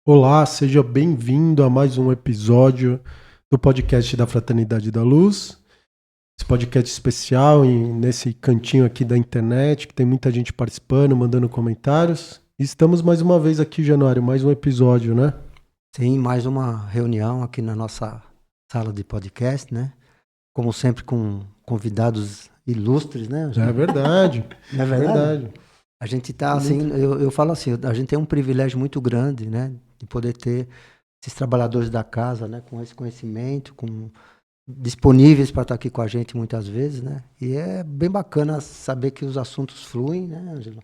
Olá, seja bem-vindo a mais um episódio do podcast da Fraternidade da Luz. Esse podcast especial nesse cantinho aqui da internet, que tem muita gente participando, mandando comentários. E estamos mais uma vez aqui, Januário, mais um episódio, né? Sim, mais uma reunião aqui na nossa sala de podcast, né? Como sempre com convidados ilustres, né? É verdade. É verdade? A gente tá assim, eu falo assim, a gente tem um privilégio muito grande, né? De poder ter esses trabalhadores da casa, né? Com esse conhecimento, disponíveis para estar aqui com a gente muitas vezes, né? E é bem bacana saber que os assuntos fluem, né, Ângelo?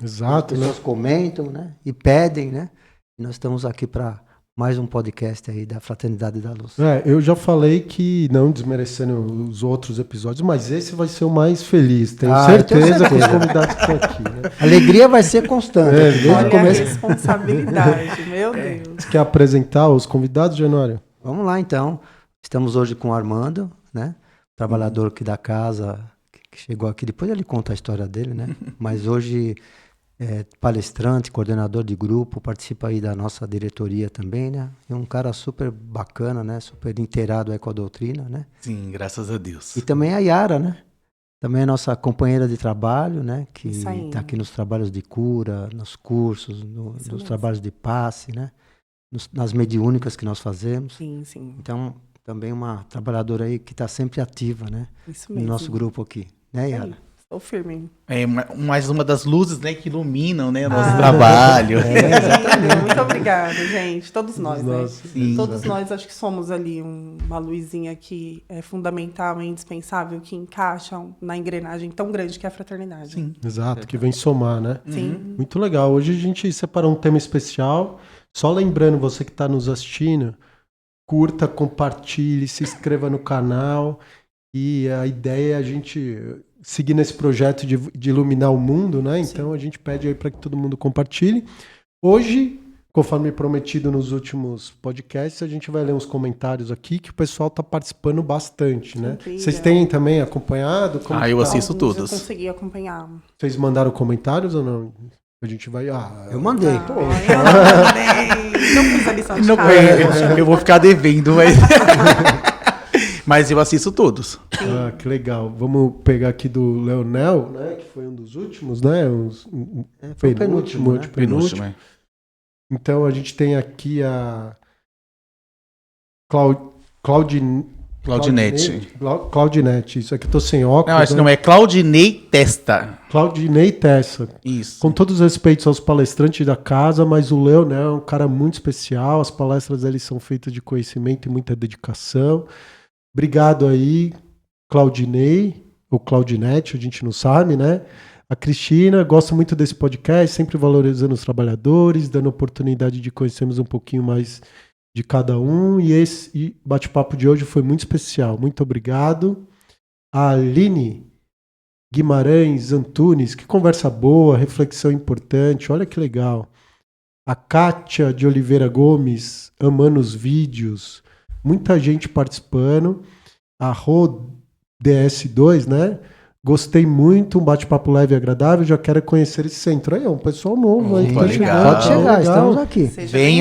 Exato, As né? pessoas comentam, né? E pedem, né? E nós estamos aqui para mais um podcast aí da Fraternidade da Luz. Eu já falei que, não desmerecendo os outros episódios, mas esse vai ser o mais feliz. Tenho certeza que os convidados que estão aqui, né? Alegria vai ser constante. Olha a responsabilidade, meu Deus. Você quer apresentar os convidados, Januário? Vamos lá, então. Estamos hoje com o Armando, né? Trabalhador aqui da casa, que chegou aqui. Depois ele conta a história dele, né? Mas hoje é palestrante, coordenador de grupo, participa aí da nossa diretoria também, né? É um cara super bacana, né? Super inteirado aí com a doutrina, né? Sim, graças a Deus. E também a Yara, né? Também é nossa companheira de trabalho, né? Que está aqui nos trabalhos de cura, nos cursos, nos trabalhos de passe, né? Nas mediúnicas que nós fazemos. Sim, sim. Então, também uma trabalhadora aí que está sempre ativa, né? Isso mesmo. No nosso grupo aqui, né, Yara? Estou firme. É mais uma das luzes, né, que iluminam, né, nosso trabalho. Exatamente. Muito obrigada, gente. Todos nós, né? Sim. Todos nós acho que somos ali uma luzinha que é fundamental e indispensável, que encaixa na engrenagem tão grande que é a fraternidade. Sim. Exato, que vem somar, né? Sim. Muito legal. Hoje a gente separou um tema especial. Só lembrando, você que está nos assistindo, curta, compartilhe, se inscreva no canal. E a ideia é a gente seguir nesse projeto de iluminar o mundo, né? Então a gente pede aí para que todo mundo compartilhe. Hoje, conforme prometido nos últimos podcasts, a gente vai ler uns comentários aqui que o pessoal está participando bastante, né? Incrível. Vocês têm também acompanhado? Eu assisto todos. Eu consegui acompanhar. Vocês mandaram comentários ou não? A gente vai... Eu mandei. Eu mandei. Não fiz a lição de casa. Eu vou ficar devendo, mas eu assisto todos. Que legal. Vamos pegar aqui do Leonel, né? Que foi um dos últimos, né? Foi o penúltimo, né? Penúltimo, é. Então a gente tem aqui a Claudinete. Isso aqui eu tô sem óculos. Não, acho que não é Claudinei Testa. Claudinei Tessa. Isso. Com todos os respeitos aos palestrantes da casa, mas o Leonel é um cara muito especial. As palestras dele são feitas de conhecimento e muita dedicação. Obrigado aí, Claudinei, ou Claudinete, a gente não sabe, né? A Cristina, gosto muito desse podcast, sempre valorizando os trabalhadores, dando oportunidade de conhecermos um pouquinho mais de cada um. E esse bate-papo de hoje foi muito especial. Muito obrigado. A Aline Guimarães Antunes, que conversa boa, reflexão importante, olha que legal. A Kátia de Oliveira Gomes, amando os vídeos. Muita gente participando. A RoDS2, né? Gostei muito, um bate-papo leve e agradável. Já quero conhecer esse centro. Aí é um pessoal novo aí. Pode chegar, estamos aqui.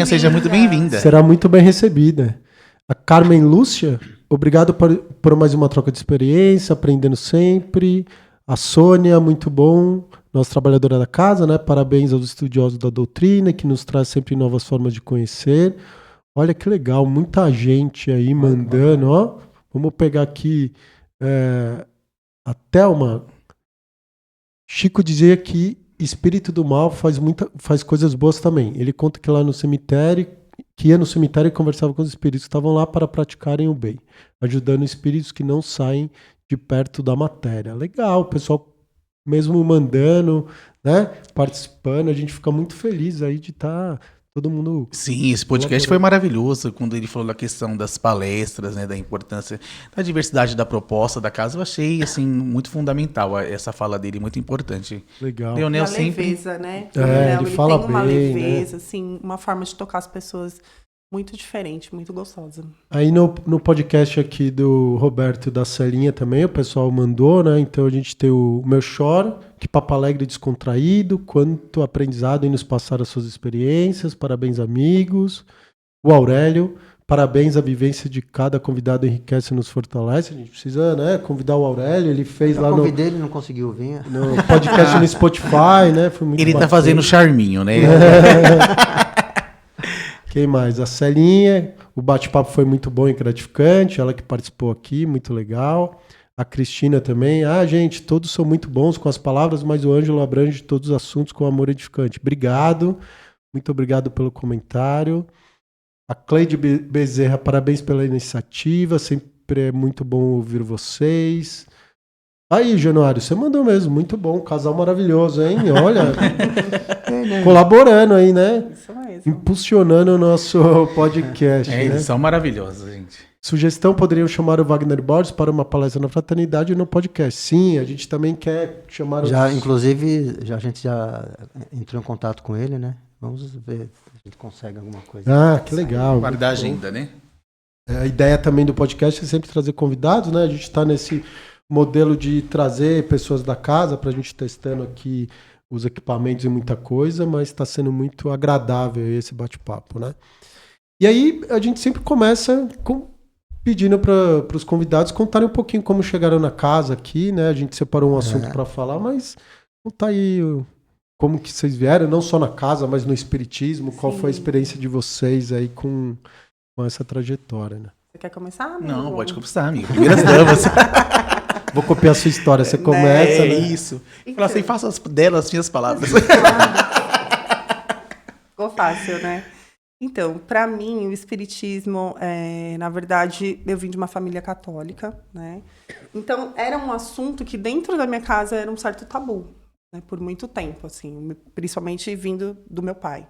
Seja muito bem-vinda. Será muito bem recebida. A Carmen Lúcia, obrigado por mais uma troca de experiência, aprendendo sempre. A Sônia, muito bom. Nossa trabalhadora da casa, né? Parabéns aos estudiosos da doutrina, que nos traz sempre novas formas de conhecer. Olha que legal, muita gente aí mandando, ó. Vamos pegar aqui a Thelma. Chico dizia que espírito do mal faz coisas boas também. Ele conta que ia no cemitério e conversava com os espíritos que estavam lá para praticarem o bem, ajudando espíritos que não saem de perto da matéria. Legal, o pessoal mesmo mandando, né, participando, a gente fica muito feliz aí de estar todo mundo... Sim, esse podcast foi maravilhoso, quando ele falou da questão das palestras, né, da importância da diversidade da proposta da casa. Eu achei, assim, muito fundamental essa fala dele, muito importante. Legal. Leonel uma sempre... leveza, né? Ele fala tem uma bem, leveza, né? assim, uma forma de tocar as pessoas muito diferente, muito gostosa. Aí no podcast aqui do Roberto e da Celinha também, o pessoal mandou, né? Então a gente tem o Meu Choro, que papo alegre e descontraído, quanto aprendizado em nos passar as suas experiências, parabéns amigos. O Aurélio, parabéns, a vivência de cada convidado enriquece e nos fortalece. A gente precisa, né, convidar o Aurélio, ele fez lá Eu convidei, ele não conseguiu vir. no podcast no Spotify, né? Foi muito Ele tá bacana. fazendo charminho, né? Quem mais? A Celinha, o bate-papo foi muito bom e gratificante, ela que participou aqui, muito legal. A Cristina também. Gente, todos são muito bons com as palavras, mas o Ângelo abrange todos os assuntos com amor edificante. Obrigado, muito obrigado pelo comentário. A Cleide Bezerra, parabéns pela iniciativa, sempre é muito bom ouvir vocês. Aí, Januário, você mandou mesmo, muito bom, casal maravilhoso, hein? Olha, colaborando aí, né? Isso mesmo. Impulsionando o nosso podcast, né? Eles são maravilhosos, gente. Sugestão, poderiam chamar o Wagner Borges para uma palestra na Fraternidade e no podcast. Sim, a gente também quer chamar Inclusive, a gente já entrou em contato com ele, né? Vamos ver se a gente consegue alguma coisa. Que legal. Guardar a agenda, né? A ideia também do podcast é sempre trazer convidados, né? A gente está nesse modelo de trazer pessoas da casa para a gente testando aqui os equipamentos e muita coisa, mas está sendo muito agradável esse bate-papo, né? E aí a gente sempre começa pedindo para os convidados contarem um pouquinho como chegaram na casa aqui, né? A gente separou um assunto para falar, mas conta aí como que vocês vieram, não só na casa, mas no espiritismo. Qual foi a experiência de vocês aí com essa trajetória, né? Você quer começar, amigo? Não, pode começar, amigo. Primeiras damas. Vou copiar a sua história. Você começa, né? Isso. Fala assim, faça delas as minhas palavras. Ficou fácil, né? Então, para mim, o espiritismo, na verdade, eu vim de uma família católica, né? Então, era um assunto que dentro da minha casa era um certo tabu, né? Por muito tempo, assim, principalmente vindo do meu pai.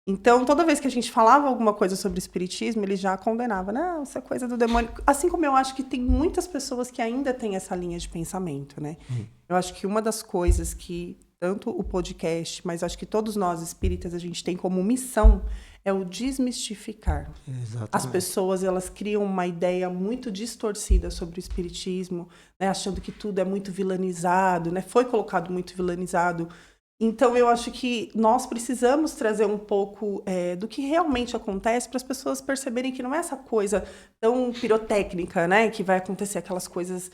Então, toda vez que a gente falava alguma coisa sobre espiritismo, ele já condenava. Não, isso é coisa do demônio. Assim como eu acho que tem muitas pessoas que ainda têm essa linha de pensamento, né? Eu acho que uma das coisas que, tanto o podcast, mas acho que todos nós espíritas, a gente tem como missão é o desmistificar. Exatamente. As pessoas, elas criam uma ideia muito distorcida sobre o espiritismo, né? Achando que tudo é muito vilanizado, né? Foi colocado muito vilanizado. Então, eu acho que nós precisamos trazer um pouco do que realmente acontece para as pessoas perceberem que não é essa coisa tão pirotécnica, né? Que vai acontecer aquelas coisas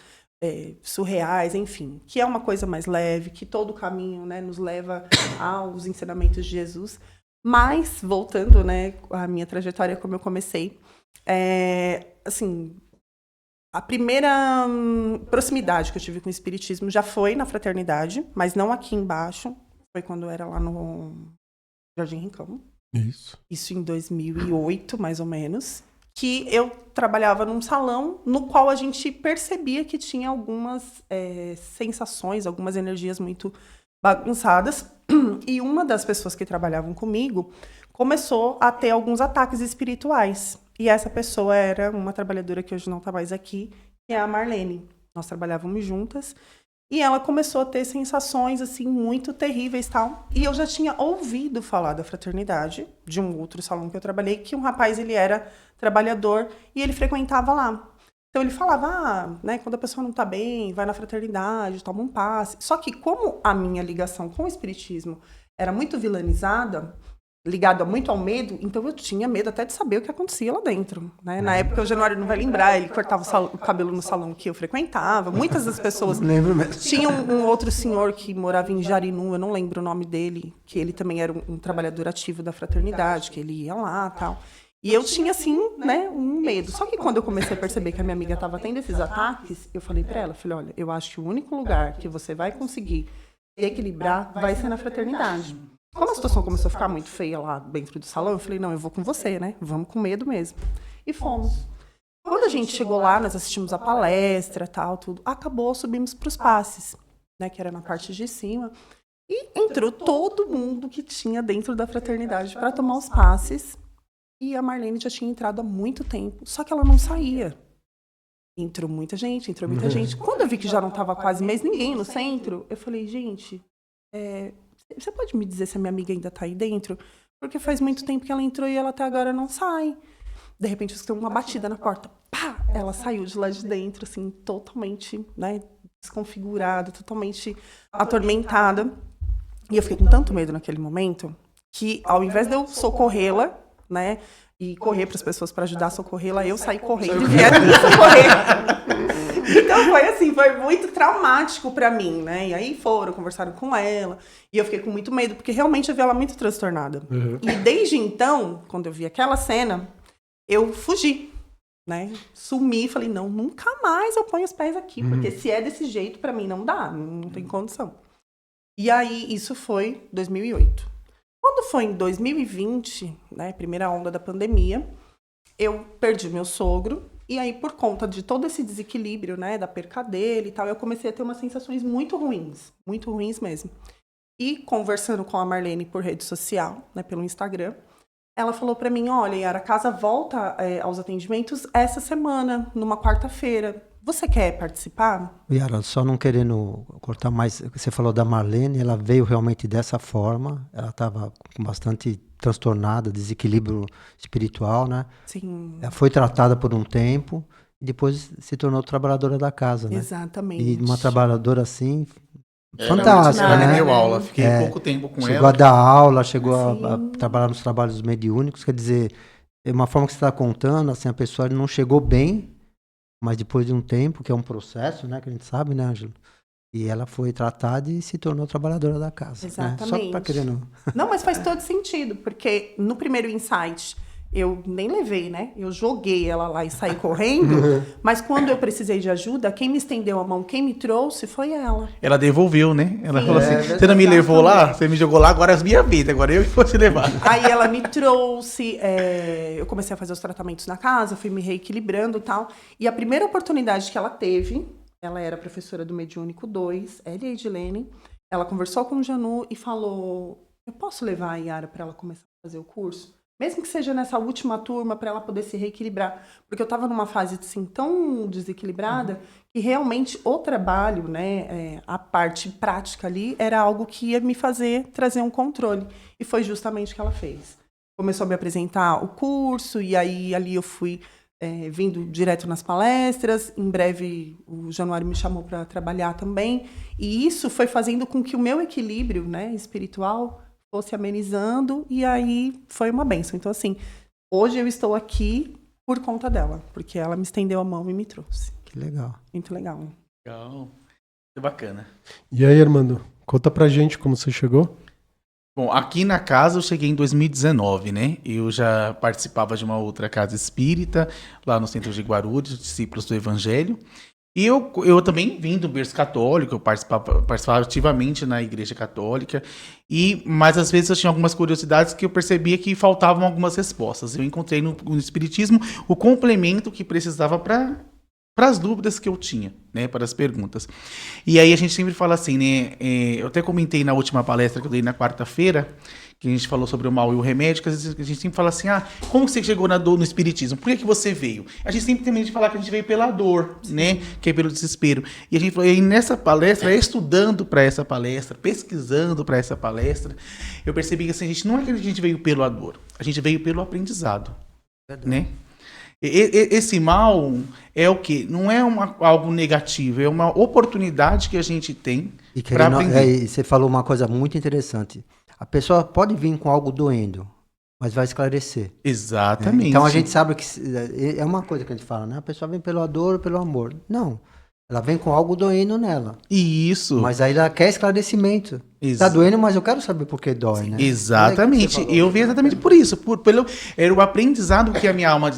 surreais, enfim. Que é uma coisa mais leve, que todo o caminho, né, nos leva aos ensinamentos de Jesus. Mas, voltando, né, à minha trajetória, como eu comecei, assim, a primeira proximidade que eu tive com o espiritismo já foi na fraternidade, mas não aqui embaixo. Foi quando eu era lá no Jardim Rincão. Isso em 2008, mais ou menos. Que eu trabalhava num salão no qual a gente percebia que tinha algumas sensações, algumas energias muito bagunçadas. E uma das pessoas que trabalhavam comigo começou a ter alguns ataques espirituais. E essa pessoa era uma trabalhadora que hoje não está mais aqui, que é a Marlene. Nós trabalhávamos juntas. E ela começou a ter sensações, assim, muito terríveis e tal. E eu já tinha ouvido falar da fraternidade, de um outro salão que eu trabalhei, que um rapaz, ele era trabalhador e ele frequentava lá. Então, ele falava, né, quando a pessoa não tá bem, vai na fraternidade, toma um passe. Só que, como a minha ligação com o espiritismo era muito vilanizada, ligada muito ao medo, então eu tinha medo até de saber o que acontecia lá dentro, né? Na época, o Januário não vai lembrar, ele cortava o cabelo no salão que eu frequentava. Muitas das pessoas... Lembro mesmo. Tinha um outro senhor que morava em Jarinu, eu não lembro o nome dele, que ele também era um trabalhador ativo da fraternidade, que ele ia lá e tal. E eu tinha, assim, né, um medo. Só que quando eu comecei a perceber que a minha amiga estava tendo esses ataques, eu falei para ela, olha, eu acho que o único lugar que você vai conseguir equilibrar vai ser na fraternidade. Como a situação começou a ficar muito feia lá dentro do salão, eu falei, não, eu vou com você, né? Vamos com medo mesmo. E fomos. Quando a gente chegou lá, nós assistimos a palestra, tal, tudo. Acabou, subimos para os passes, né? Que era na parte de cima. E entrou todo mundo que tinha dentro da fraternidade para tomar os passes. E a Marlene já tinha entrado há muito tempo, só que ela não saía. Entrou muita gente. Quando eu vi que já não estava quase mais ninguém no centro, eu falei, gente, você pode me dizer se a minha amiga ainda está aí dentro? Porque faz muito tempo que ela entrou e ela até agora não sai. De repente eu escutei uma batida na porta. Pá! Ela saiu de lá de dentro, assim, totalmente, né, desconfigurada, totalmente atormentada. E eu fiquei com tanto medo naquele momento que, ao invés de eu socorrê-la, né, e correr para as pessoas para ajudar a socorrê-la, eu saí correndo e vieram me socorrer. Então foi assim, foi muito traumático para mim, né? E aí conversaram com ela, e eu fiquei com muito medo, porque realmente eu vi ela muito transtornada. E desde então, quando eu vi aquela cena, eu fugi, né? Sumi, falei, não, nunca mais eu ponho os pés aqui, porque se é desse jeito, para mim não dá, não tem condição. E aí, isso foi 2008. Quando foi em 2020, né, primeira onda da pandemia, eu perdi meu sogro, e aí, por conta de todo esse desequilíbrio, né, da perca dele e tal, eu comecei a ter umas sensações muito ruins mesmo. E conversando com a Marlene por rede social, né, pelo Instagram, ela falou pra mim, olha, Yara, a casa volta aos atendimentos essa semana, numa quarta-feira. Você quer participar? Yara, só não querendo cortar mais, você falou da Marlene, ela veio realmente dessa forma, ela estava bastante transtornada, desequilíbrio espiritual, né? Sim. Ela foi tratada por um tempo e depois se tornou trabalhadora da casa, né? Exatamente. E uma trabalhadora assim, Ela fantástica, me né? deu aula, fiquei pouco tempo com Chegou ela. a dar aula, chegou a Sim. trabalhar nos trabalhos mediúnicos, quer dizer, é uma forma que você está contando, assim, a pessoa não chegou bem, mas depois de um tempo, que é um processo, né, que a gente sabe, né, Ângelo? E ela foi tratada e se tornou trabalhadora da casa. Exatamente. Né? Só que tá querendo... Não, mas faz todo sentido, porque no primeiro insight eu nem levei, né? Eu joguei ela lá e saí correndo, mas quando eu precisei de ajuda, quem me estendeu a mão, quem me trouxe foi ela. Ela devolveu, né? Ela Sim. falou assim, você não me levou lá? Você me jogou lá, agora é a minha vida, agora eu que vou te levar. Aí ela me trouxe, eu comecei a fazer os tratamentos na casa, fui me reequilibrando e tal. E a primeira oportunidade que ela teve, ela era professora do Mediúnico 2, ela e a Edilene, ela conversou com o Janu e falou, eu posso levar a Yara para ela começar a fazer o curso? Mesmo que seja nessa última turma, para ela poder se reequilibrar. Porque eu estava numa fase assim, tão desequilibrada que realmente o trabalho, né, a parte prática ali, era algo que ia me fazer trazer um controle. E foi justamente o que ela fez. Começou a me apresentar o curso, e aí ali eu fui vindo direto nas palestras. Em breve o Januário me chamou para trabalhar também. E isso foi fazendo com que o meu equilíbrio, né, espiritual fosse amenizando, e aí foi uma bênção. Então, assim, hoje eu estou aqui por conta dela, porque ela me estendeu a mão e me trouxe. Que legal. Muito legal. Legal. Muito bacana. E aí, Armando, conta pra gente como você chegou. Bom, aqui na casa eu cheguei em 2019, né? Eu já participava de uma outra casa espírita, lá no centro de Guarulhos, discípulos do Evangelho. E eu também vim do berço católico, eu participava ativamente na igreja católica, mas às vezes eu tinha algumas curiosidades que eu percebia que faltavam algumas respostas. Eu encontrei no Espiritismo o complemento que precisava para as dúvidas que eu tinha, né, para as perguntas. E aí a gente sempre fala assim, né, eu até comentei na última palestra que eu dei na quarta-feira, que a gente falou sobre o mal e o remédio, que às vezes a gente sempre fala assim, como você chegou na dor no espiritismo? Por que você veio? A gente sempre tem medo de falar que a gente veio pela dor, né? Que é pelo desespero. E a gente falou, e nessa palestra, estudando para essa palestra, pesquisando para essa palestra, eu percebi que assim, a gente não é que a gente veio pela dor, a gente veio pelo aprendizado, né? Esse mal é o quê? Não é algo negativo, é uma oportunidade que a gente tem para aprender. E você falou uma coisa muito interessante. A pessoa pode vir com algo doendo, mas vai esclarecer. Exatamente. Então a gente sabe que é uma coisa que a gente fala, né? A pessoa vem pela dor ou pelo amor. Não. Ela vem com algo doendo nela. Isso. Mas aí ela quer esclarecimento. Tá doendo, mas eu quero saber por que dói, né? Exatamente. Eu vi exatamente por isso. Era o aprendizado que a minha alma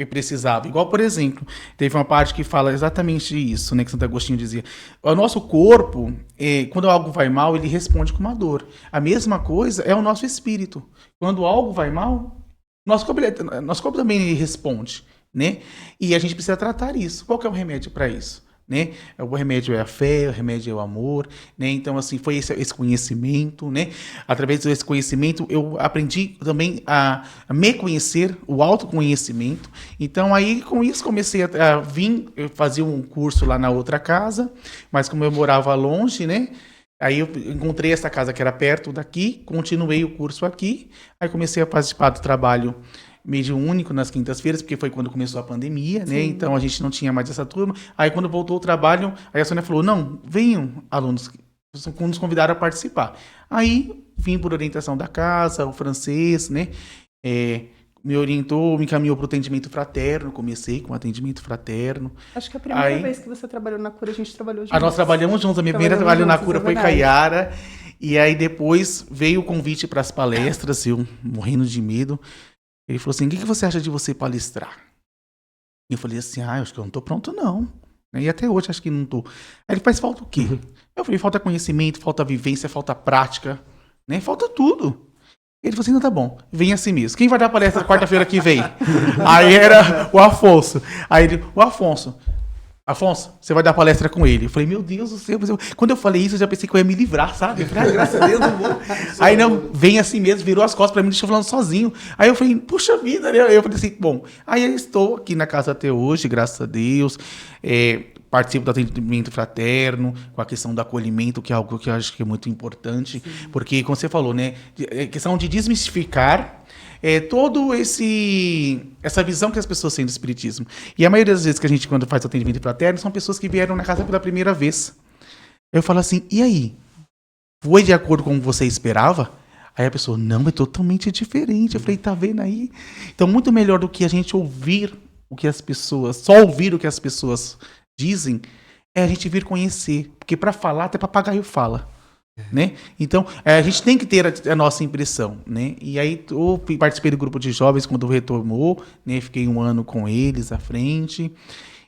precisava. Igual, por exemplo, teve uma parte que fala exatamente isso, né? Que Santo Agostinho dizia. O nosso corpo, quando algo vai mal, ele responde com uma dor. A mesma coisa é o nosso espírito. Quando algo vai mal, nosso corpo também responde, né? E a gente precisa tratar isso. Qual que é o remédio para isso? Né? O remédio é a fé, o remédio é o amor, né? Então assim, foi esse conhecimento, né? Através desse conhecimento eu aprendi também a me conhecer, o autoconhecimento. Então aí com isso comecei a vir, eu fazia um curso lá na outra casa, mas como eu morava longe, né? Aí eu encontrei essa casa que era perto daqui, continuei o curso aqui, aí comecei a participar do trabalho mediúnico nas quintas-feiras, porque foi quando começou a pandemia, né? Sim. Então a gente não tinha mais essa turma. Aí quando voltou o trabalho, aí a Sônia falou, não, venham alunos, nos convidaram a participar. Aí vim por orientação da casa, o francês, né? Me orientou, me encaminhou para o atendimento fraterno, comecei com atendimento fraterno. Acho que a primeira Aí- vez que você trabalhou na cura, a gente trabalhou juntos. Nós trabalhamos juntos, a minha primeira Trabalhamos trabalho na juntos, cura é foi verdade. Caiara. E aí depois veio o convite para as palestras, eu morrendo de medo. Ele falou assim, o que você acha de você palestrar? E eu falei assim, acho que eu não tô pronto não. E até hoje acho que não tô. Aí ele faz falta o quê? Eu falei, falta conhecimento, falta vivência, falta prática, né? Falta tudo. Ele falou assim, não, tá bom, vem assim mesmo. Quem vai dar palestra quarta-feira que vem? Aí era o Afonso. Aí ele, o Afonso, você vai dar palestra com ele. Eu falei, meu Deus do céu. Quando eu falei isso, eu já pensei que eu ia me livrar, sabe? Eu falei, graças a Deus, não vou. Aí não, vem assim mesmo, virou as costas pra mim, deixou falando sozinho. Aí eu falei, puxa vida, né? Eu falei assim, bom, aí eu estou aqui na casa até hoje, graças a Deus. Participo do atendimento fraterno, com a questão do acolhimento, que é algo que eu acho que é muito importante. Sim. Porque, como você falou, né? Questão de desmistificar todo essa visão que as pessoas têm do espiritismo. E a maioria das vezes que a gente, quando faz atendimento fraterno, são pessoas que vieram na casa pela primeira vez. Eu falo assim, e aí? Foi de acordo com o que você esperava? Aí a pessoa, não, é totalmente diferente. Eu falei, tá vendo aí? Então, muito melhor do que a gente ouvir o que as pessoas, só ouvir o que as pessoas dizem, é a gente vir conhecer. Porque para falar, até papagaio fala. Né? Então, a gente tem que ter a nossa impressão, né? E aí eu participei do grupo de jovens quando retomou, né? Fiquei 1 ano com eles à frente.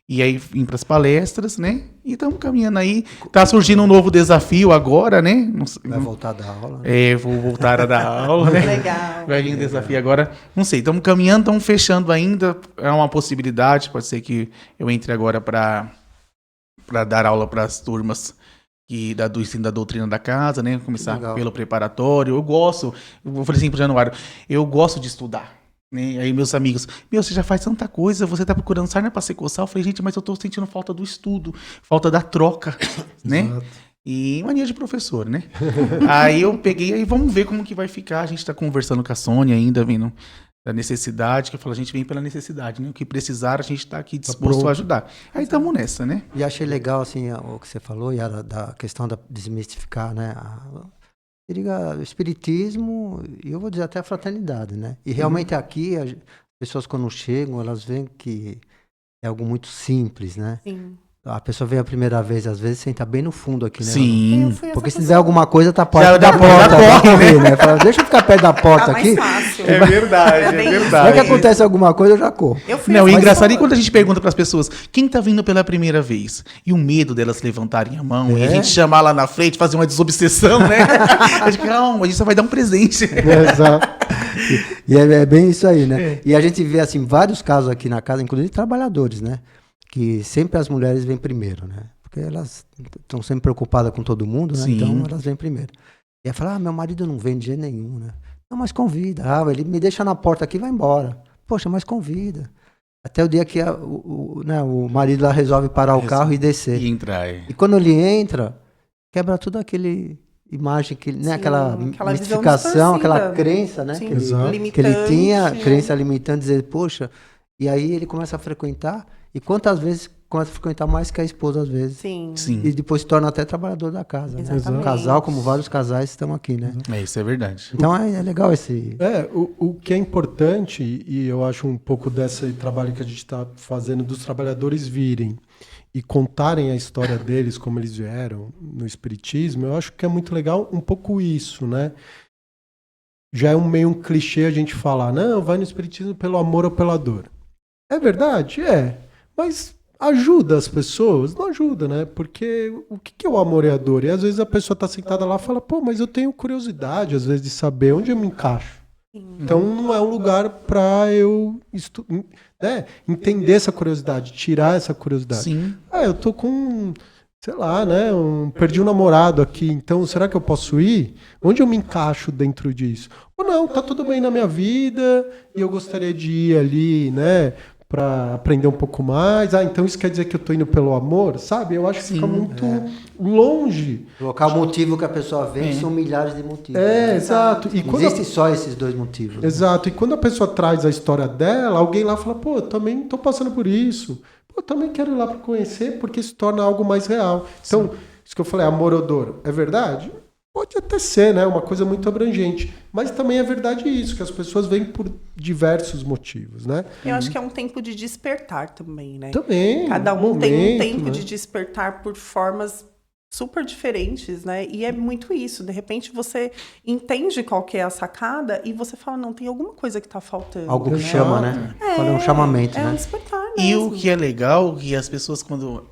E aí vim para as palestras, né? E estamos caminhando aí. Tá surgindo um novo desafio agora, né? Vai voltar da aula, né? Vou voltar a dar aula, né? Legal. Vai vir um desafio agora. Não sei, estamos caminhando, estamos fechando ainda. É uma possibilidade, pode ser que eu entre agora para dar aula para as turmas do ensino da doutrina da casa, né? Começar Legal. pelo preparatório. Eu falei assim pro Januário, eu gosto de estudar. Né? Aí meus amigos, você já faz tanta coisa, você tá procurando sarna pra se coçar. Eu falei, gente, mas eu tô sentindo falta do estudo, falta da troca, né? Exato. E mania de professor, né? Aí eu peguei, aí vamos ver como que vai ficar. A gente tá conversando com a Sônia ainda, vendo da necessidade, que eu falo, a gente vem pela necessidade, né? O que precisar, a gente tá aqui disposto a ajudar. Aí estamos nessa, né? E achei legal, assim, o que você falou, Yara, da questão da desmistificar, né? O espiritismo, e eu vou dizer até a fraternidade, né? E realmente aqui, as pessoas quando chegam, elas veem que é algo muito simples, né? Sim. A pessoa vem a primeira vez, às vezes, senta bem no fundo aqui, né? Sim. Eu fui essa Porque se pessoa. tiver alguma coisa, tá Já perto dá da porta, porta, corre, né? Fala, deixa eu ficar perto da porta Tá aqui. mais fácil. É verdade, É bem isso. Vai que acontece alguma coisa, eu já corro. Eu fui Não, essa e engraçado, pessoa. e quando a gente pergunta para as pessoas, quem tá vindo pela primeira vez? E o medo delas levantarem a mão, e a gente chamar lá na frente, fazer uma desobsessão, né? A gente, calma, a gente só vai dar um presente. Exato. E é bem isso aí, né? E a gente vê, assim, vários casos aqui na casa, inclusive trabalhadores, né? Que sempre as mulheres vêm primeiro, né? Porque elas estão sempre preocupadas com todo mundo, né? Sim. Então elas vêm primeiro. E aí fala, meu marido não vem de jeito nenhum, né? Não, mas convida. Ele me deixa na porta aqui e vai embora. Poxa, mas convida. Até o dia que o marido lá resolve parar o carro e descer. E entrar. E quando ele entra, quebra tudo aquele imagem, né? Sim, aquela aquela visão mistificação, aquela distorcida. crença, né? Sim, Que ele, Exato. que ele tinha, limitante. crença limitante, dizer, poxa, e aí ele começa a frequentar, e quantas vezes começa a frequentar mais que a esposa, às vezes. Sim. Sim, E depois se torna até trabalhador da casa. Né? Exatamente. Um casal, como vários casais estão aqui, né? isso é verdade. Então é legal esse... O que é importante, e eu acho um pouco desse trabalho que a gente está fazendo, dos trabalhadores virem e contarem a história deles, como eles vieram no Espiritismo, eu acho que é muito legal um pouco isso, né? Já é meio um clichê a gente falar, não, vai no Espiritismo pelo amor ou pela dor. É verdade? É. Mas ajuda as pessoas? Não ajuda, né? Porque o que é o amor e a dor? E às vezes a pessoa está sentada lá e fala, pô, mas eu tenho curiosidade, às vezes, de saber onde eu me encaixo. Então não é um lugar para eu entender essa curiosidade, tirar essa curiosidade. Sim. Eu tô com, sei lá, né? Perdi um namorado aqui, então será que eu posso ir? Onde eu me encaixo dentro disso? Ou não, tá tudo bem na minha vida e eu gostaria de ir ali, né? para aprender um pouco mais. Ah, então isso quer dizer que eu tô indo pelo amor, sabe? Eu acho que fica muito longe. Colocar o motivo que a pessoa vem são milhares de motivos. Exato. E quando Existem só esses dois motivos. Exato. E quando a pessoa traz a história dela, alguém lá fala, pô, eu também tô passando por isso. Pô, eu também quero ir lá para conhecer, porque se torna algo mais real. Então, isso que eu falei, amor ou dor, é verdade? Pode até ser, né? Uma coisa muito abrangente. Mas também é verdade isso, que as pessoas vêm por diversos motivos, né? Eu acho que é um tempo de despertar também, né? Também. Cada um tem um momento, tempo né? de despertar por formas super diferentes, né? E é muito isso. De repente você entende qual que é a sacada e você fala, não, tem alguma coisa que tá faltando. Algo que né? chama, né? Fala um chamamento, É um né? despertar E mesmo. o que é legal, que as pessoas quando...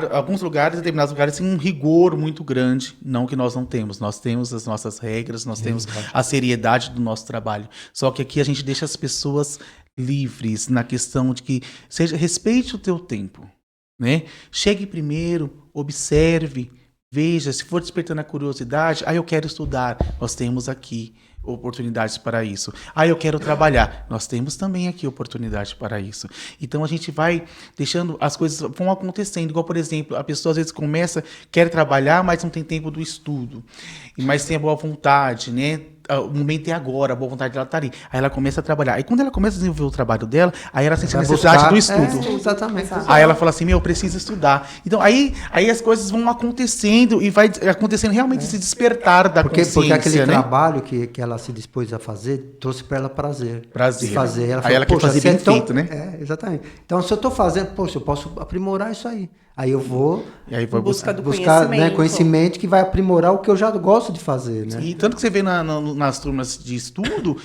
alguns lugares, determinados lugares, têm um rigor muito grande, não que nós não temos. Nós temos as nossas regras, nós temos a seriedade do nosso trabalho. Só que aqui a gente deixa as pessoas livres na questão de que respeite o teu tempo, né? Chegue primeiro, observe, veja, se for despertando a curiosidade, eu quero estudar, nós temos aqui oportunidades para isso. Eu quero trabalhar. Nós temos também aqui oportunidade para isso. Então a gente vai deixando, as coisas vão acontecendo. Igual, por exemplo, a pessoa às vezes começa, quer trabalhar, mas não tem tempo do estudo. Mas tem a boa vontade, né? O momento é agora, a boa vontade dela tá ali. Aí ela começa a trabalhar. Aí quando ela começa a desenvolver o trabalho dela, aí ela sente a necessidade do estudo. Exatamente. Aí ela fala assim, eu preciso estudar. Então aí as coisas vão acontecendo e vai acontecendo realmente esse despertar da consciência, Porque aquele né? trabalho que ela se dispôs a fazer trouxe para ela prazer. Prazer. De fazer. Ela Aí ela quer fazer bem feito, né? Exatamente. Então, se eu estou fazendo, poxa, eu posso aprimorar isso aí. Aí eu vou E aí vai busca do buscar conhecimento. Conhecimento que vai aprimorar o que eu já gosto de fazer, né? E tanto que você vê nas turmas de estudo,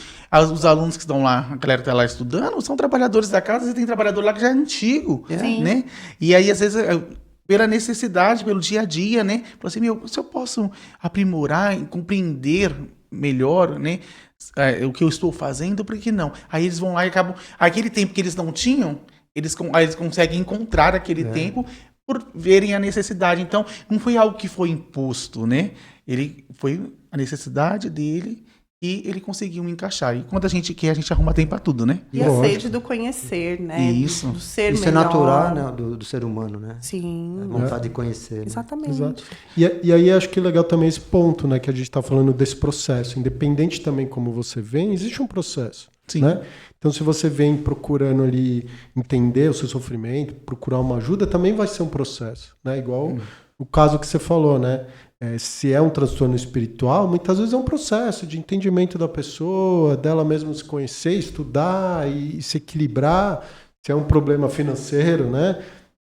os alunos que estão lá, a galera que está lá estudando, são trabalhadores da casa, você tem trabalhador lá que já é antigo, né? E aí, às vezes, pela necessidade, pelo dia a dia, né? Fala assim, se eu posso aprimorar, compreender melhor, né? O que eu estou fazendo, por que não? Aí eles vão lá e acabam... Aquele tempo que eles não tinham, eles conseguem encontrar aquele tempo por verem a necessidade. Então, não foi algo que foi imposto, né? Ele foi a necessidade dele e ele conseguiu encaixar. E quando a gente quer, a gente arruma tempo para tudo, né? E a sede do conhecer, né? Isso. Do ser Isso melhor. é natural, né, do ser humano, né? Sim. A vontade de conhecer. Né? Exatamente. Exato. E aí acho que é legal também esse ponto, né, que a gente está falando desse processo. Independente também como você vem, existe um processo. Sim. Né? Então, se você vem procurando ali entender o seu sofrimento, procurar uma ajuda, também vai ser um processo. Né? Igual o caso que você falou, né? Se é um transtorno espiritual, muitas vezes é um processo de entendimento da pessoa, dela mesma se conhecer, estudar e se equilibrar. Se é um problema financeiro, né?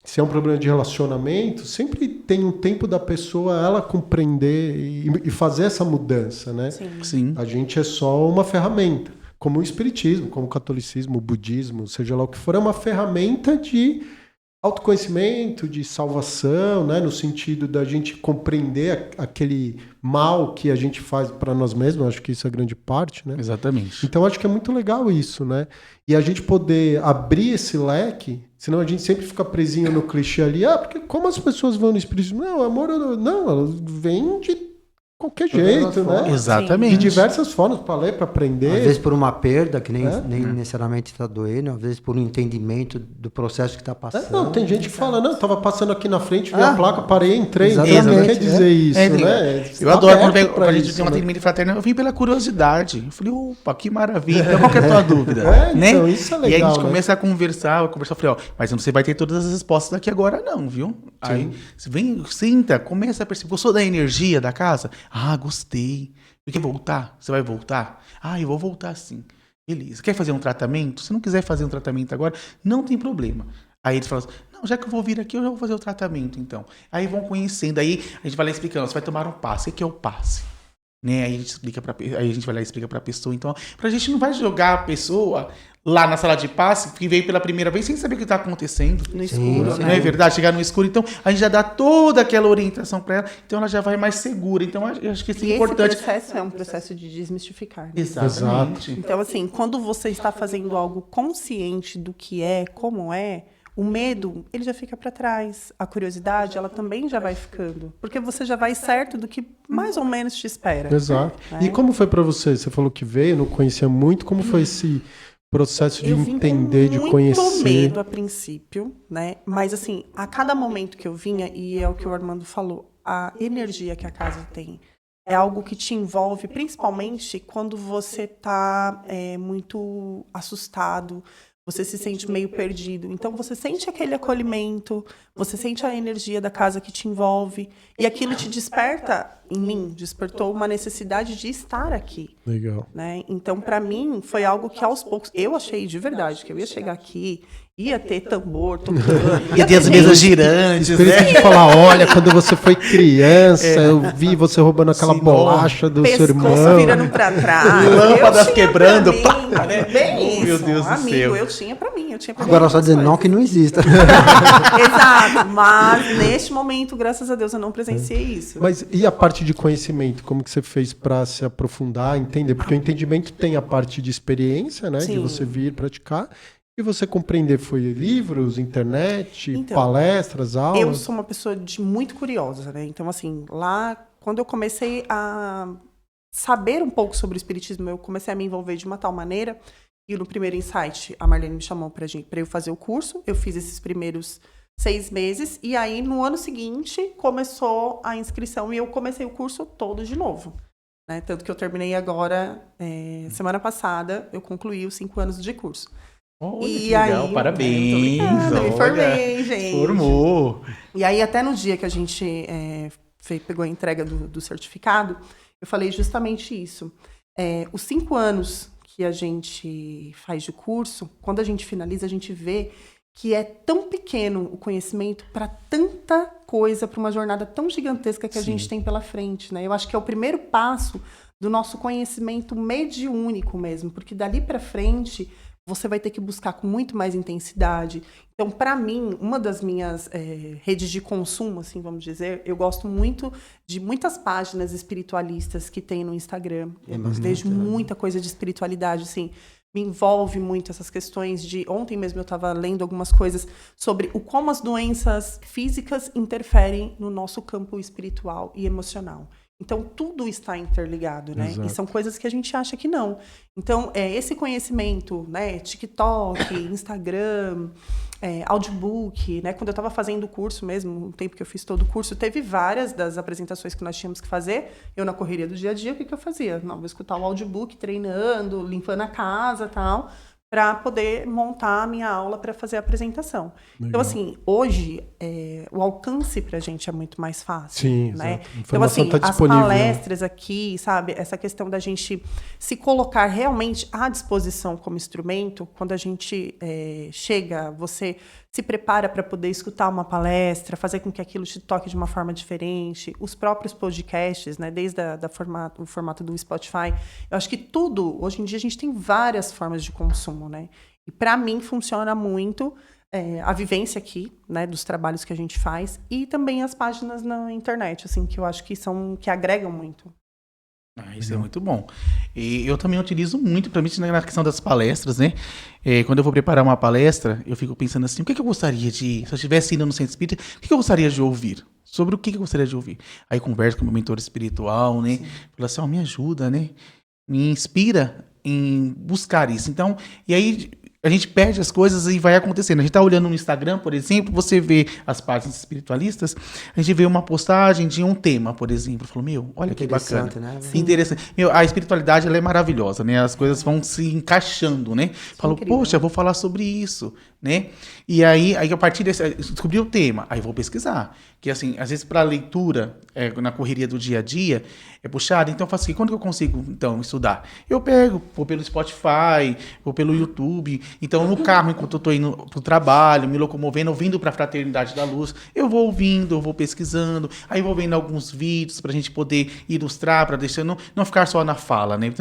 Se é um problema de relacionamento, sempre tem um tempo da pessoa ela compreender e fazer essa mudança, né? Sim. A gente é só uma ferramenta, como o espiritismo, como o catolicismo, o budismo, seja lá o que for, é uma ferramenta de autoconhecimento, de salvação, né? No sentido da gente compreender aquele mal que a gente faz para nós mesmos, acho que isso é grande parte, né? Exatamente. Então acho que é muito legal isso, né? E a gente poder abrir esse leque, senão a gente sempre fica presinho no clichê ali, porque como as pessoas vão no espiritismo? Não, amor, não, elas vêm de qualquer jeito, né? Exatamente. De diversas formas, para ler, para aprender. Às vezes por uma perda, que nem necessariamente está doendo, às vezes por um entendimento do processo que está passando. Não, tem gente que fala, não, estava passando aqui na frente, vi a placa, parei, entrei. Exatamente. Não quer dizer isso, né? Eu adoro quando Aberto pra a gente isso, tem um né? atendimento fraterno, eu vim pela curiosidade. Eu falei, opa, que maravilha. Então, qual que é a tua dúvida? né? Então, isso é legal, e aí a gente né? começa a conversar, eu falei, mas você vai ter todas as respostas daqui agora não, viu? Aí, você vem, sinta, começa a perceber, gostou da energia da casa? Gostei. Quer voltar? Você vai voltar? Eu vou voltar sim. Beleza. Quer fazer um tratamento? Se não quiser fazer um tratamento agora, não tem problema. Aí eles falam assim, não, já que eu vou vir aqui, eu já vou fazer o tratamento, então. Aí vão conhecendo, aí a gente vai lá explicando, você vai tomar um passe. O que é o passe? Né? Aí a gente vai lá e explica pra pessoa. Então, pra gente não vai jogar a pessoa lá na sala de passe, que veio pela primeira vez sem saber o que está acontecendo. No escuro, Não é verdade? Chegar no escuro. Então, a gente já dá toda aquela orientação para ela, então ela já vai mais segura. Então, eu acho que isso é importante. Esse processo é um processo de desmistificar. Né? Exatamente. Então, assim, quando você está fazendo algo consciente do que é, como é, o medo, ele já fica para trás. A curiosidade, ela também já vai ficando. Porque você já vai certo do que mais ou menos te espera. Exato. Né? E como foi para você? Você falou que veio, não conhecia muito. Como foi esse processo de Eu vim entender, com de muito conhecer. medo a princípio, né? Mas assim, a cada momento que eu vinha, e é o que o Armando falou, a energia que a casa tem é algo que te envolve, principalmente quando você tá muito assustado, você se sente meio perdido. Então você sente aquele acolhimento, você sente a energia da casa que te envolve, e aquilo te desperta, em mim, despertou uma necessidade de estar aqui. Legal. Né? Então, para mim, foi algo que aos poucos eu achei de verdade que eu ia chegar aqui, ia ter tambor tocando, Ia ter as mesas girantes, Espírito né? de falar, olha, quando você foi criança, eu vi você roubando aquela Sim, bolacha do seu pescoço irmão. virando para trás. Lâmpadas Eu tinha quebrando, pra mim, pá, né? Bem Oh, isso, meu Deus do amigo, céu. eu tinha para mim, eu tinha pra Agora mim só muitas dizer não coisas. que não exista. Exato, mas neste momento, graças a Deus, eu não presenciei isso. Mas e a parte de conhecimento? Como que você fez para se aprofundar, entender? Porque o entendimento tem a parte de experiência, né? De Sim. você vir praticar. E você compreender foi livros, internet, Então, palestras, aulas? Eu sou uma pessoa muito curiosa, né? Então, assim, lá, quando eu comecei a saber um pouco sobre o espiritismo, eu comecei a me envolver de uma tal maneira, e no primeiro insight, a Marlene me chamou para eu fazer o curso, eu fiz esses primeiros 6 meses, e aí, no ano seguinte, começou a inscrição, e eu comecei o curso todo de novo. Né? Tanto que eu terminei agora, semana passada, eu concluí os 5 anos de curso. Olha, E que legal, aí, parabéns. eu me olha, formei, gente. Formou. E aí, até no dia que a gente pegou a entrega do certificado, eu falei justamente isso. Os 5 anos que a gente faz de curso, quando a gente finaliza, a gente vê que é tão pequeno o conhecimento para tanta coisa, para uma jornada tão gigantesca que a gente tem pela frente, né? Eu acho que é o primeiro passo do nosso conhecimento mediúnico mesmo, porque dali para frente você vai ter que buscar com muito mais intensidade. Então, para mim, uma das minhas redes de consumo, assim, vamos dizer, eu gosto muito de muitas páginas espiritualistas que tem no Instagram. Eu vejo muita coisa de espiritualidade, assim, me envolve muito essas questões de... Ontem mesmo eu estava lendo algumas coisas sobre como as doenças físicas interferem no nosso campo espiritual e emocional. Então, tudo está interligado, né? Exato. E são coisas que a gente acha que não. Então, esse conhecimento, né? TikTok, Instagram, audiobook, né? Quando eu estava fazendo o curso mesmo, o tempo que eu fiz todo o curso, teve várias das apresentações que nós tínhamos que fazer. Eu, na correria do dia a dia, o que eu fazia? Não, vou escutar o audiobook, treinando, limpando a casa e tal, para poder montar a minha aula para fazer a apresentação. Legal. Então, assim, hoje, o alcance para a gente é muito mais fácil. Sim, né? exato. A Então, informação assim, tá as disponível, né? palestras aqui, sabe? Essa questão da gente se colocar realmente à disposição como instrumento, quando a gente chega, você se prepara para poder escutar uma palestra, fazer com que aquilo te toque de uma forma diferente. Os próprios podcasts, né? Desde o formato do Spotify. Eu acho que tudo, hoje em dia, a gente tem várias formas de consumo, né? E para mim funciona muito a vivência aqui, né? Dos trabalhos que a gente faz e também as páginas na internet, assim, que eu acho que agregam muito. Isso é muito bom. E eu também utilizo muito, principalmente na questão das palestras, né? Quando eu vou preparar uma palestra, eu fico pensando assim, o que eu gostaria de... Se eu estivesse indo no centro espírita, o que eu gostaria de ouvir? Sobre o que eu gostaria de ouvir? Aí converso com o meu mentor espiritual, né? Falo assim, me ajuda, né? Me inspira em buscar isso. Então, e aí... A gente perde as coisas e vai acontecendo. A gente tá olhando no Instagram, por exemplo, você vê as páginas espiritualistas, a gente vê uma postagem de um tema, por exemplo. Falou, olha que bacana. Né? Interessante. A espiritualidade, ela é maravilhosa, né? As coisas vão se encaixando, né? Falou, incrível. poxa, eu vou falar sobre isso, né? E aí a partir desse... Descobri o tema, aí eu vou pesquisar. Que, assim, às vezes para leitura, na correria do dia a dia, é puxado. Então eu faço assim, quando que eu consigo, então, estudar? Eu pego, vou pelo Spotify, vou pelo YouTube. Então, no carro, enquanto eu estou indo para o trabalho, me locomovendo, ouvindo para a Fraternidade da Luz, eu vou ouvindo, eu vou pesquisando, aí vou vendo alguns vídeos para a gente poder ilustrar, para deixar não ficar só na fala, né?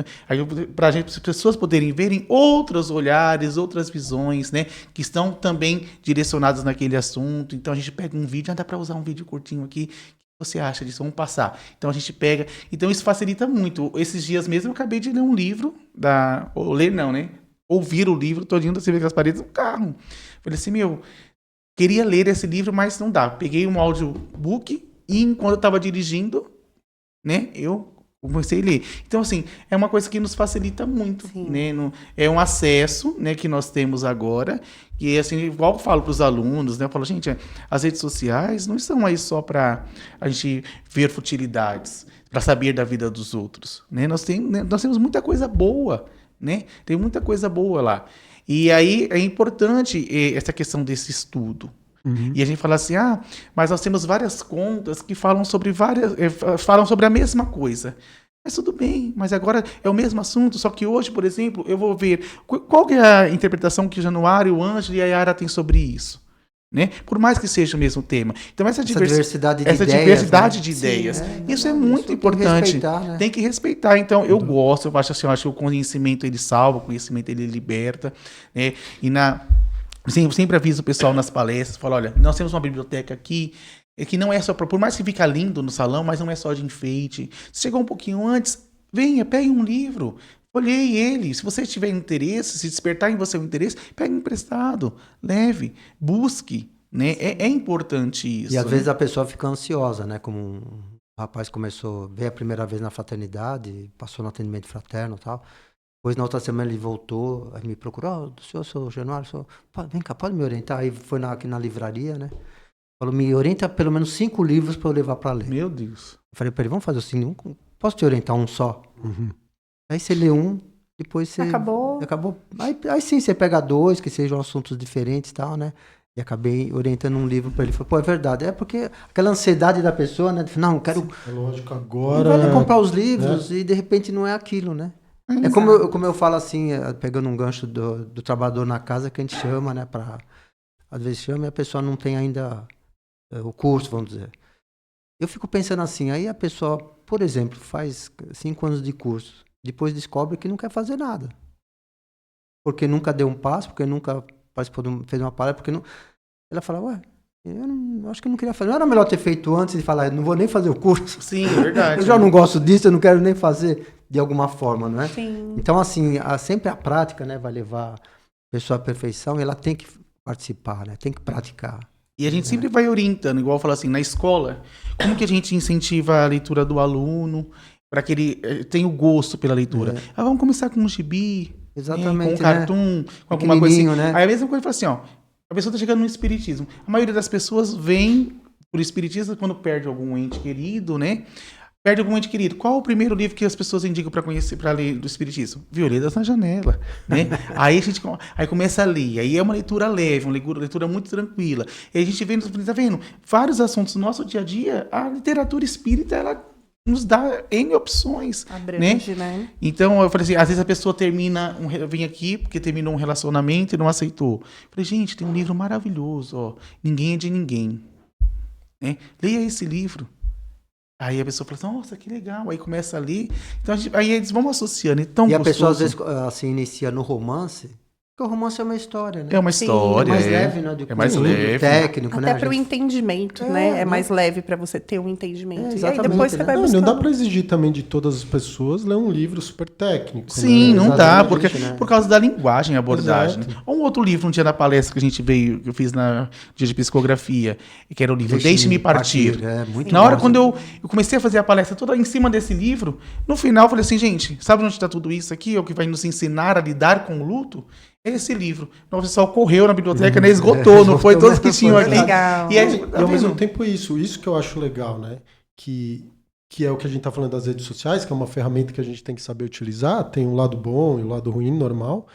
Para as pessoas poderem verem outros olhares, outras visões, né? Que estão também direcionadas naquele assunto. Então, a gente pega um vídeo, dá para usar um vídeo curtinho aqui. O que você acha disso? Vamos passar. Então a gente pega. Então isso facilita muito. Esses dias mesmo eu acabei de ler um livro ou ler não, né? Ouvir o livro todinho das Cervejas Paredes no carro. Falei assim, queria ler esse livro, mas não dá. Peguei um audiobook e enquanto eu estava dirigindo, né? Eu comecei a ler. Então, assim, é uma coisa que nos facilita muito, Sim. né? É um acesso, né, que nós temos agora, que, assim, igual eu falo para os alunos, né? Eu falo, gente, as redes sociais não estão aí só para a gente ver futilidades, para saber da vida dos outros, né? Nós temos muita coisa boa, né? Tem muita coisa boa lá. E aí é importante essa questão desse estudo. E a gente fala assim, mas nós temos várias contas que falam sobre a mesma coisa. Mas tudo bem, mas agora é o mesmo assunto, só que hoje, por exemplo, eu vou ver qual que é a interpretação que o Januário, o Ângelo e a Yara têm sobre isso. Né? Por mais que seja o mesmo tema. Então, essa diversidade de ideias, Sim, isso é muito importante. Né? Tem que respeitar. Então, eu acho que o conhecimento ele salva, o conhecimento ele liberta. Né? E sempre aviso o pessoal nas palestras, falo, olha, nós temos uma biblioteca aqui, que não é só, por mais que fica lindo no salão, mas não é só de enfeite. Se chegou um pouquinho antes, venha, pegue um livro, olhei ele. Se você tiver interesse, se despertar em você o interesse, pegue emprestado, leve, busque. Né? É importante isso. E às vezes a pessoa fica ansiosa, né? Como um rapaz veio a primeira vez na fraternidade, passou no atendimento fraterno e tal. Depois, na outra semana, ele voltou, aí me procurou, senhor, sou Januário, vem cá, pode me orientar? Aí foi aqui na livraria, né? Falou, me orienta pelo menos 5 livros para eu levar para ler. Meu Deus. Eu falei para ele, vamos fazer assim, posso te orientar um só? Aí você lê um, depois você... Acabou. Aí sim, você pega 2, que sejam assuntos diferentes e tal, né? E acabei orientando um livro para ele. Falei, pô, é verdade. É porque aquela ansiedade da pessoa, né? Não, quero... É lógico, agora... Vai comprar os livros e de repente não é aquilo, né? É como eu falo assim, pegando um gancho do trabalhador na casa, que a gente chama, né? Às vezes chama e a pessoa não tem ainda o curso, vamos dizer. Eu fico pensando assim, aí a pessoa, por exemplo, faz 5 anos de curso, depois descobre que não quer fazer nada. Porque nunca deu um passo, porque nunca participou, fez uma palestra, porque não... Ela fala, eu acho que eu não queria fazer. Não era melhor ter feito antes e falar, não vou nem fazer o curso? Sim, é verdade. Eu já não gosto disso, eu não quero nem fazer de alguma forma, não é? Sim. Então, assim, sempre a prática, né, vai levar a pessoa à perfeição, e ela tem que participar, né? Tem que praticar. E a gente sempre vai orientando, igual eu falo assim, na escola, como que a gente incentiva a leitura do aluno para que ele tenha o gosto pela leitura? Vamos começar com um gibi, Exatamente, com um cartoon, né? com alguma coisa assim. Né? Aí a mesma coisa fala assim, a pessoa está chegando no espiritismo. A maioria das pessoas vem pro espiritismo quando perde algum ente querido, né? Perde algum ente querido. Qual o primeiro livro que as pessoas indicam para conhecer, para ler do espiritismo? Violetas na Janela, né? aí começa a ler. Aí é uma leitura leve, uma leitura muito tranquila. E a gente vê, tá vendo? Vários assuntos do nosso dia a dia, a literatura espírita, ela nos dá N opções. Abrange, né? Então, eu falei assim, às vezes a pessoa vem aqui porque terminou um relacionamento e não aceitou. Eu falei, gente, tem um livro maravilhoso, Ninguém é de Ninguém. Né? Leia esse livro. Aí a pessoa fala assim, nossa, que legal. Aí começa a ler. Então, aí eles vão associando. Então, e a pessoa, às vezes, assim, inicia no romance, porque o romance é uma história, né? É uma história. É mais leve, né? É mais leve. Técnico, até né? para o entendimento, né? É mais leve para você ter um entendimento. E aí Exatamente, depois você vai Não, buscando. não dá para exigir também de todas as pessoas ler um livro super técnico. Sim, né? não dá, Exatamente, por causa da linguagem, a abordagem. Exato. Ou um outro livro, um dia na palestra que a gente veio, que eu fiz na dia de psicografia, que era o livro Deixe-me Partir. É muito Na hora bom, quando eu comecei a fazer a palestra toda em cima desse livro, no final eu falei assim, gente, sabe onde está tudo isso aqui? É o que vai nos ensinar a lidar com o luto? É esse livro. O pessoal correu na biblioteca, né? Esgotou, não foi todos que tinham aqui. Legal. E, aí, E ao mesmo tempo isso que eu acho legal, né? Que é o que a gente tá falando das redes sociais, que é uma ferramenta que a gente tem que saber utilizar, tem um lado bom e o lado ruim, normal.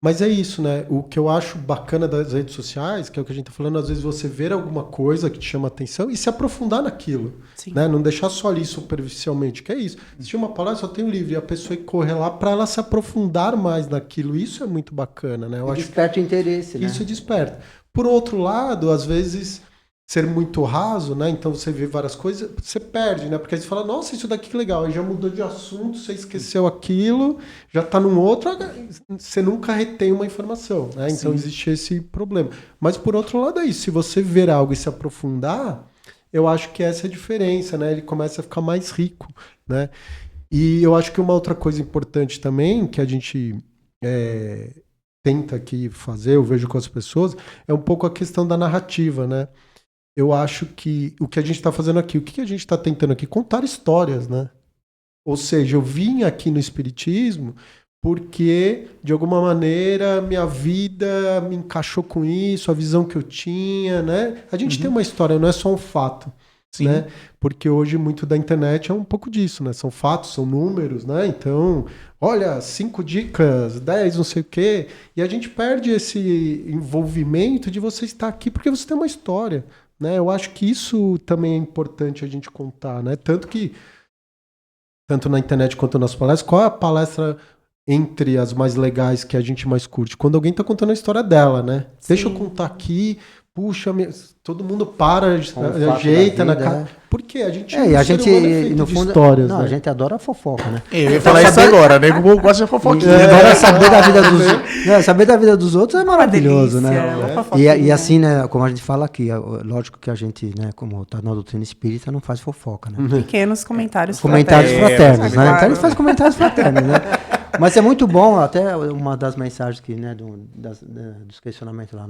Mas é isso, né? O que eu acho bacana das redes sociais, que é o que a gente tá falando, às vezes você ver alguma coisa que te chama atenção e se aprofundar naquilo. Sim. Né? Não deixar só ali superficialmente, que é isso. Se tinha uma palestra, só tem um livro, e a pessoa corre lá para ela se aprofundar mais naquilo. Isso é muito bacana, né? Eu acho desperta o interesse, né? isso desperta. Por outro lado, às vezes, ser muito raso, né? Então você vê várias coisas, você perde, né? Porque aí você fala, nossa, isso daqui que legal. Aí já mudou de assunto, você esqueceu aquilo, já tá num outro, você nunca retém uma informação, né? Então Sim. existe esse problema. Mas por outro lado é isso, se você ver algo e se aprofundar, eu acho que essa é a diferença, né? Ele começa a ficar mais rico, né? E eu acho que uma outra coisa importante também, que a gente tenta aqui fazer, eu vejo com as pessoas, é um pouco a questão da narrativa, né? Eu acho que o que a gente está fazendo aqui, o que a gente está tentando aqui? Contar histórias, né? Ou seja, eu vim aqui no Espiritismo porque, de alguma maneira, minha vida me encaixou com isso, a visão que eu tinha, né? A gente tem uma história, não é só um fato. Sim. Né? Porque hoje muito da internet é um pouco disso, né? São fatos, são números, né? Então, olha, 5 dicas, 10, não sei o quê. E a gente perde esse envolvimento de você estar aqui porque você tem uma história, né? Eu acho que isso também é importante a gente contar, né? Tanto na internet quanto nas palestras, qual é a palestra entre as mais legais que a gente mais curte? Quando alguém está contando a história dela, né? Sim. Deixa eu contar aqui, puxa, todo mundo para, Com o fato ajeita da na vida, cara. Por quê? A gente E a o ser gente, humano é feito no de fundo, histórias, não, né? a gente adora fofoca, né? Eu ia falar isso agora, né? O povo gosta de fofoquinha. Agora saber da vida dos, saber da vida dos outros é maravilhoso, delícia, né? uma E fofoquinha. assim, né, como a gente fala aqui, lógico que a gente, né, como tá na doutrina espírita, não faz fofoca, né? Pequenos comentários Comentários fraternos, né? claro. Então a gente faz comentários fraternos, né? Mas é muito bom, até uma das mensagens que, né, dos questionamentos lá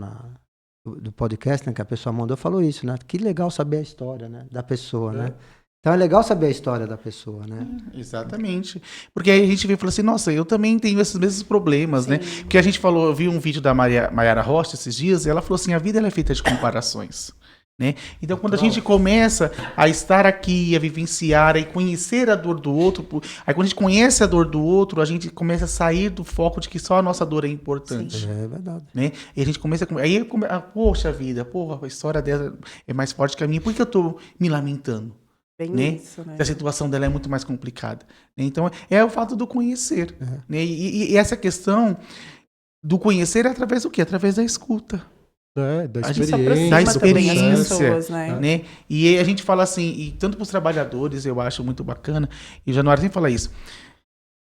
do podcast, né, que a pessoa mandou, falou isso, né? Que legal saber a história, né, da pessoa, né? Então é legal saber a história da pessoa, né? Exatamente. Porque aí a gente veio e falou assim, nossa, eu também tenho esses mesmos problemas, né? Porque a gente falou, eu vi um vídeo da Maiara Rocha esses dias, e ela falou assim, a vida ela é feita de comparações. Né? Então, quando a gente começa a estar aqui, a vivenciar e conhecer a dor do outro, aí quando a gente conhece a dor do outro, a gente começa a sair do foco de que só a nossa dor é importante. É verdade. Né? E a gente começa a poxa vida, porra, a história dela é mais forte que a minha, por que eu tô me lamentando? Bem Né? isso, né? A situação dela é muito mais complicada. Né? Então, é o fato do conhecer. Né? E essa questão do conhecer é através do quê? Através da escuta. Da Isso experiência. aproxima também as experiência, pessoas, né? Né? E aí a gente fala assim, e tanto para os trabalhadores, eu acho muito bacana, e o Januário sempre fala isso,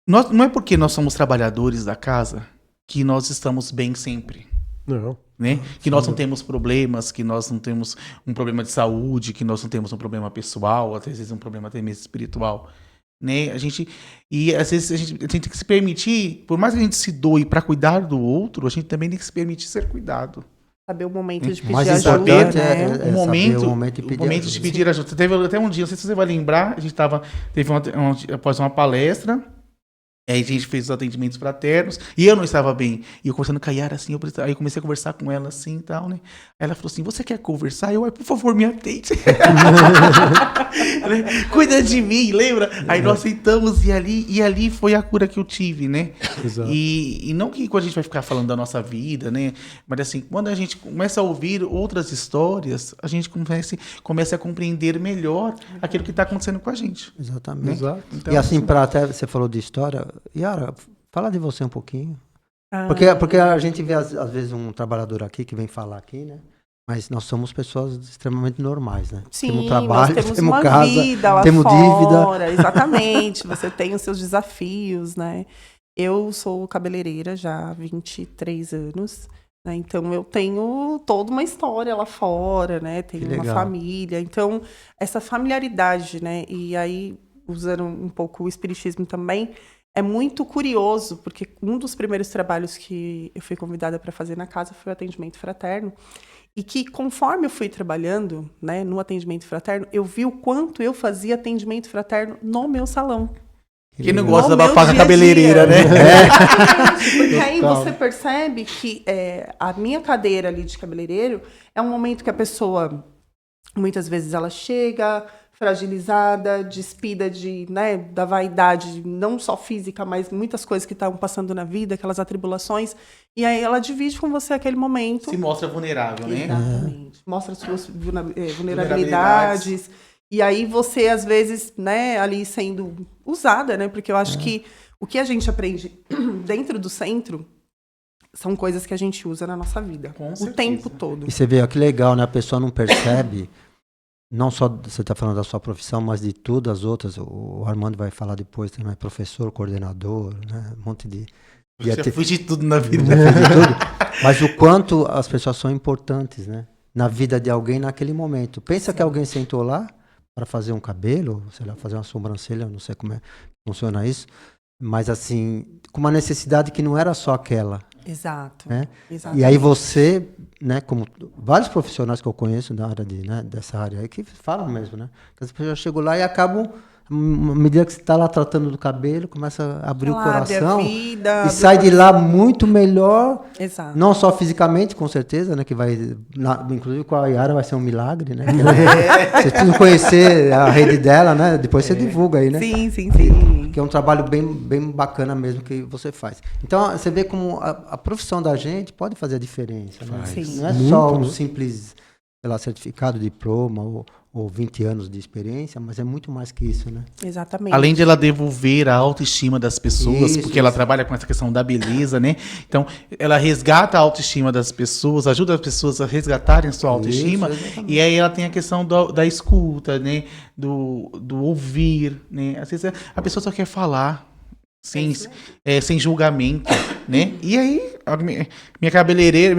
não é porque nós somos trabalhadores da casa que nós estamos bem sempre. Não. Né? Que nós não temos problemas, que nós não temos um problema de saúde, que nós não temos um problema pessoal, às vezes um problema até mesmo espiritual. Né? E às vezes a gente tem que se permitir, por mais que a gente se doe para cuidar do outro, a gente também tem que se permitir ser cuidado. Saber o momento de pedir Mais ajuda, importante né? é O momento saber o momento de pedir ajuda. Teve até um dia, não sei se você vai lembrar, a gente teve após uma palestra, aí a gente fez os atendimentos fraternos, e eu não estava bem. E eu conversando com a Yara, assim, aí eu comecei a conversar com ela, assim, e tal, né? Aí ela falou assim, você quer conversar? Eu, por favor, me atende. Cuida de mim, lembra? Aí nós aceitamos, e ali foi a cura que eu tive, né? Exato. E não que quando a gente vai ficar falando da nossa vida, né? Mas assim, quando a gente começa a ouvir outras histórias, a gente começa a compreender melhor aquilo que está acontecendo com a gente. Exatamente. Exato. Então, E assim, até você falou de história, Yara, fala de você um pouquinho. Ah, Porque a gente vê, às vezes, um trabalhador aqui que vem falar aqui, né? Mas nós somos pessoas extremamente normais, né? sim, temos trabalho, nós temos temos uma casa, vida lá temos fora, dívida. exatamente. Você tem os seus desafios, né? Eu sou cabeleireira já há 23 anos, né? Então eu tenho toda uma história lá fora, né? Tenho Que uma legal. família. Então, essa familiaridade, né? E aí, usando um pouco o espiritismo também, é muito curioso, porque um dos primeiros trabalhos que eu fui convidada para fazer na casa foi o atendimento fraterno. E que, conforme eu fui trabalhando, né, no atendimento fraterno, eu vi o quanto eu fazia atendimento fraterno no meu salão. Quem não legal. gosta No da meu faca dia a cabeleireira, dia. né? Exatamente, porque aí Total. você percebe que a minha cadeira ali de cabeleireiro é um momento que a pessoa, muitas vezes, ela chega fragilizada, despida né, da vaidade, não só física, mas muitas coisas que estão passando na vida, aquelas atribulações, e aí ela divide com você aquele momento. Se mostra vulnerável, né? Exatamente. Mostra as suas vulnerabilidades. E aí você, às vezes, né, ali sendo usada, né? Porque eu acho que o que a gente aprende dentro do centro são coisas que a gente usa na nossa vida. Com o certeza. tempo todo. E você vê, ó, que legal, né? A pessoa não percebe, não só você está falando da sua profissão, mas de todas as outras. O Armando vai falar depois também, professor, coordenador, né? Um monte de... Já fui de tudo na vida. de tudo. Mas o quanto as pessoas são importantes, né? Na vida de alguém naquele momento. Pensa que alguém sentou lá para fazer um cabelo, sei lá, fazer uma sobrancelha, não sei como é que funciona isso, mas assim, com uma necessidade que não era só aquela. Exato. Né? Exatamente. E aí você, né, como vários profissionais que eu conheço da área dessa área aí, que falam mesmo, né? Que as pessoas chegam lá e acabam, À medida que você está lá tratando do cabelo, começa a abrir o coração vida, e sai de lá muito melhor. Exato. Não só fisicamente, com certeza, né? Que vai, inclusive com a Yara vai ser um milagre, né? Vocês precisam conhecer a rede dela, né? Depois você divulga aí, né? Sim. Que é um trabalho bem bacana mesmo que você faz. Então, você vê como a profissão da gente pode fazer a diferença, né? Sim. Não é só um simples, sei lá, certificado, diploma ou 20 anos de experiência, mas é muito mais que isso, né? Exatamente. Além de ela devolver a autoestima das pessoas, porque ela trabalha com essa questão da beleza, né? Então, ela resgata a autoestima das pessoas, ajuda as pessoas a resgatarem a sua autoestima. E aí ela tem a questão da escuta, né? Do ouvir, né? Às vezes a pessoa só quer falar, sem julgamento, né? E aí, meu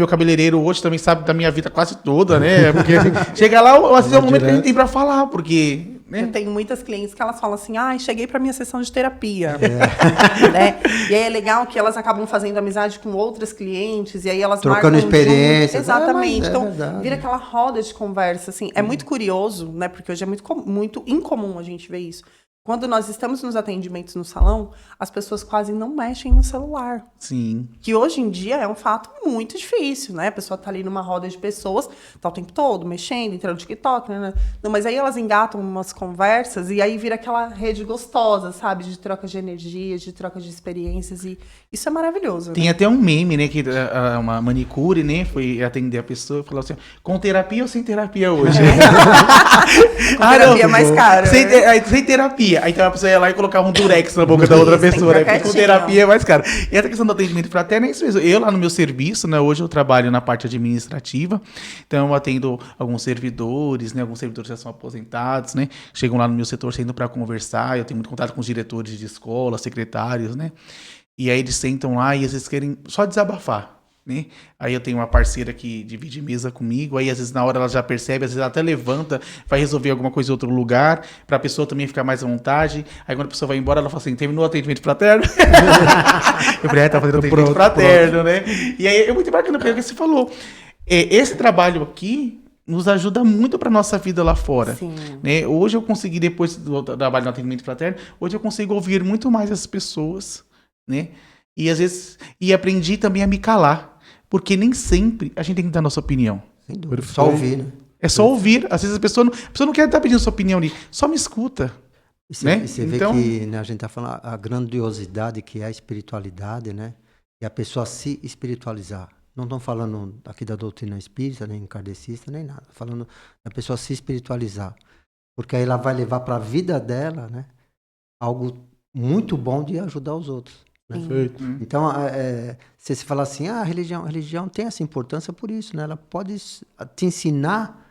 cabeleireiro hoje também sabe da minha vida quase toda, né? Porque chega lá, às vezes é o momento que a gente tem pra falar, porque... Né? Eu tenho muitas clientes que elas falam assim, cheguei pra minha sessão de terapia. Né? E aí é legal que elas acabam fazendo amizade com outras clientes, e aí elas trocando experiências. Exatamente. Então, verdade. vira aquela roda de conversa, assim. É muito curioso, né? Porque hoje é muito incomum a gente ver isso. Quando nós estamos nos atendimentos no salão, as pessoas quase não mexem no celular. Sim. Que hoje em dia é um fato muito difícil, né? A pessoa tá ali numa roda de pessoas, tá o tempo todo mexendo, entrando no TikTok, né? Não, mas aí elas engatam umas conversas e aí vira aquela rede gostosa, sabe? De troca de energia, de troca de experiências, e isso é maravilhoso. Tem até um meme, né? Que uma manicure, né? Foi atender a pessoa e falou assim, com terapia ou sem terapia hoje? Com terapia é mais caro. Sem terapia. Aí então a pessoa ia lá e colocava um durex na boca da outra pessoa, né? Porque com terapia é mais caro. E essa questão do atendimento fraterno é isso mesmo. Eu lá no meu serviço, né? Hoje eu trabalho na parte administrativa. Então eu atendo alguns servidores, né? Alguns servidores já são aposentados, né? Chegam lá no meu setor saindo para conversar. Eu tenho muito contato com os diretores de escola, secretários, né? E aí eles sentam lá e às vezes querem só desabafar. Né? Aí eu tenho uma parceira que divide mesa comigo, aí às vezes na hora ela já percebe, às vezes ela até levanta, vai resolver alguma coisa em outro lugar, pra pessoa também ficar mais à vontade. Aí quando a pessoa vai embora, ela fala assim, terminou o atendimento fraterno? Eu falei, tá fazendo atendimento fraterno, né? E aí é muito bacana, porque você falou, esse trabalho aqui nos ajuda muito para nossa vida lá fora. Sim. Né? Hoje eu consegui, depois do trabalho no atendimento fraterno, hoje eu consigo ouvir muito mais as pessoas, né? E às vezes, aprendi também a me calar. Porque nem sempre a gente tem que dar nossa opinião. Sem dúvida. Só ouvir, né? É só ouvir. Às vezes a pessoa não quer estar pedindo sua opinião ali. Só me escuta. E né? você vê Então, que, né, a gente está falando a grandiosidade que é a espiritualidade, né? E a pessoa se espiritualizar. Não estão falando aqui da doutrina espírita, nem kardecista, nem nada. Falando da pessoa se espiritualizar. Porque aí ela vai levar para a vida dela, né? Algo muito bom de ajudar os outros. Né? Então, se você falar assim, a religião tem essa importância por isso, né? Ela pode te ensinar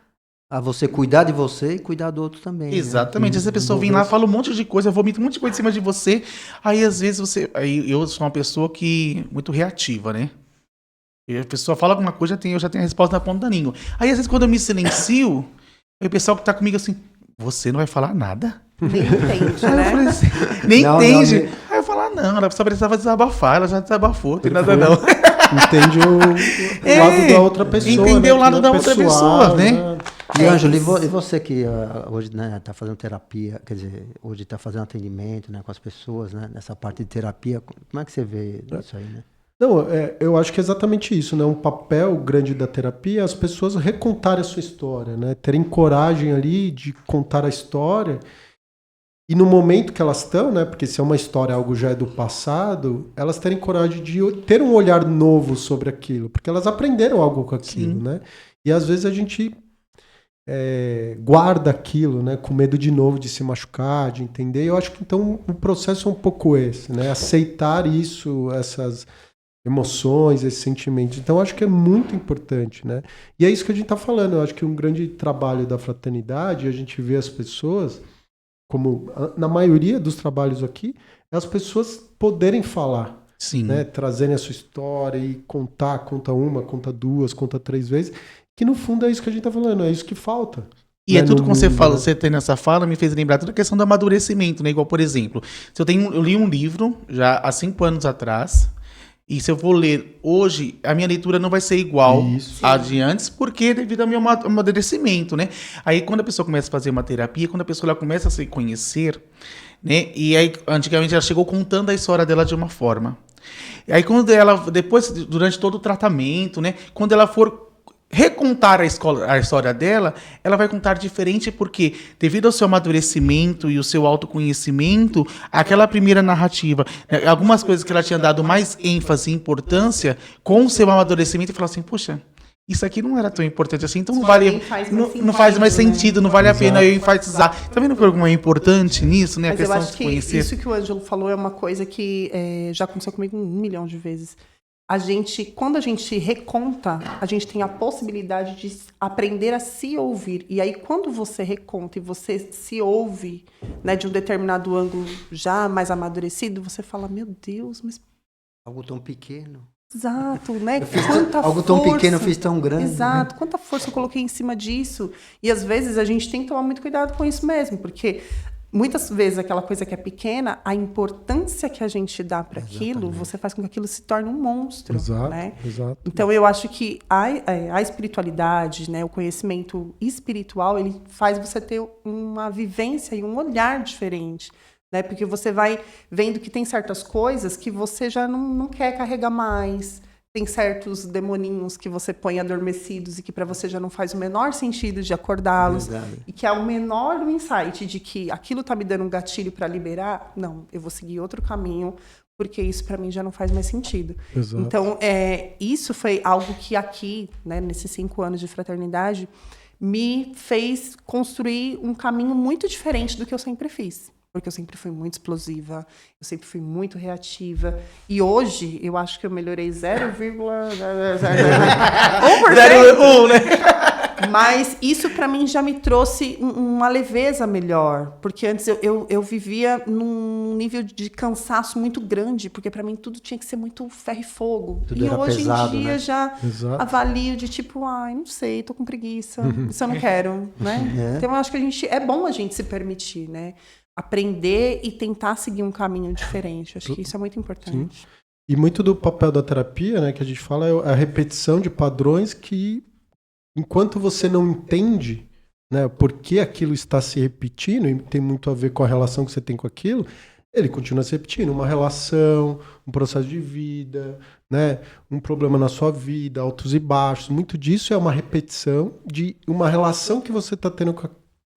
a você cuidar de você e cuidar do outro também. Exatamente. Né? Essa pessoa vem lá, fala um monte de coisa, vomita um monte de coisa em cima de você. Aí, às vezes, Aí eu sou uma pessoa muito reativa, né? E a pessoa fala alguma coisa, eu já tenho a resposta na ponta da língua. Aí, às vezes, quando eu me silencio, o pessoal que tá comigo assim, você não vai falar nada? Nem entende, né? Eu falei assim, nem entende. Aí eu falo, não, ela só precisava desabafar, ela já desabafou, não tem nada não. Entende o lado da outra pessoa. Entender o lado né? da outra pessoa, né? E Ângelo, e você que hoje, né, tá fazendo terapia, quer dizer, hoje tá fazendo atendimento, né, com as pessoas, né, nessa parte de terapia, como é que você vê isso aí, né? Não, eu acho que é exatamente isso, né? Um papel grande da terapia é as pessoas recontarem a sua história, né? Terem coragem ali de contar a história. E no momento que elas estão, né? Porque se é uma história, algo já é do passado, elas terem coragem de ter um olhar novo sobre aquilo, porque elas aprenderam algo com aquilo, Sim. né? E às vezes a gente guarda aquilo, né? Com medo de novo de se machucar, de entender. Eu acho que então o processo é um pouco esse, né? Aceitar isso, essas emoções, esses sentimentos. Então, eu acho que é muito importante, né? E é isso que a gente está falando. Eu acho que um grande trabalho da fraternidade, a gente vê as pessoas, como na maioria dos trabalhos aqui, é as pessoas poderem falar. Sim. Né? Trazerem a sua história e conta uma, conta duas, conta 3 vezes. Que no fundo é isso que a gente está falando, é isso que falta. E né? é tudo No que você mundo, fala, né? você tem nessa fala, me fez lembrar toda a questão do amadurecimento, né? Igual, por exemplo, eu li um livro já há 5 anos atrás, E se eu vou ler hoje, a minha leitura não vai ser igual Isso. à de antes, porque devido ao meu amadurecimento, né? Aí quando a pessoa começa a fazer uma terapia, quando a pessoa ela começa a se conhecer, né? E aí antigamente ela chegou contando a história dela de uma forma. E aí quando ela, depois, durante todo o tratamento, né? Quando ela for recontar a história dela, ela vai contar diferente porque, devido ao seu amadurecimento e o seu autoconhecimento, aquela primeira narrativa, algumas coisas que ela tinha dado mais ênfase e importância, com o seu amadurecimento, ela falou assim, poxa, isso aqui não era tão importante assim, então não vale, não faz mais sentido, não vale a pena eu enfatizar. Também não foi alguma importante nisso, né? Mas a questão eu acho de que conhecer. isso que o Ângelo falou é uma coisa que já aconteceu comigo 1 milhão de vezes. Quando a gente reconta, a gente tem a possibilidade de aprender a se ouvir. E aí, quando você reconta e você se ouve, né, de um determinado ângulo já mais amadurecido, você fala, meu Deus, mas Algo tão pequeno. exato, né? Algo tão pequeno eu fiz tão grande. Exato, quanta força eu coloquei em cima disso. E às vezes a gente tem que tomar muito cuidado com isso mesmo, porque muitas vezes aquela coisa que é pequena, a importância que a gente dá para aquilo, você faz com que aquilo se torne um monstro. Exato, né? exato. Então eu acho que a espiritualidade, né, o conhecimento espiritual, ele faz você ter uma vivência e um olhar diferente. Né? Porque você vai vendo que tem certas coisas que você já não quer carregar mais. Tem certos demoninhos que você põe adormecidos e que para você já não faz o menor sentido de acordá-los. Verdade. E que é o menor do insight de que aquilo está me dando um gatilho para liberar. Não, eu vou seguir outro caminho, porque isso para mim já não faz mais sentido. Exato. Então, isso foi algo que aqui, né, nesses 5 anos de fraternidade, me fez construir um caminho muito diferente do que eu sempre fiz. Porque eu sempre fui muito explosiva, eu sempre fui muito reativa. E hoje, eu acho que eu melhorei 0,1%. Né? Mas isso, para mim, já me trouxe uma leveza melhor. Porque antes eu vivia num nível de cansaço muito grande. Porque, para mim, tudo tinha que ser muito ferro e fogo. Tudo e era hoje pesado, em dia, né? já Exato. avalio de tipo, não sei, tô com preguiça. Isso eu não quero, né? Então, eu acho que é bom a gente se permitir, né? Aprender e tentar seguir um caminho diferente. Acho que isso é muito importante. Sim. E muito do papel da terapia, né, que a gente fala, é a repetição de padrões que, enquanto você não entende, né, por que aquilo está se repetindo, e tem muito a ver com a relação que você tem com aquilo, ele continua se repetindo. Uma relação, um processo de vida, né, um problema na sua vida, altos e baixos. Muito disso é uma repetição de uma relação que você está tendo com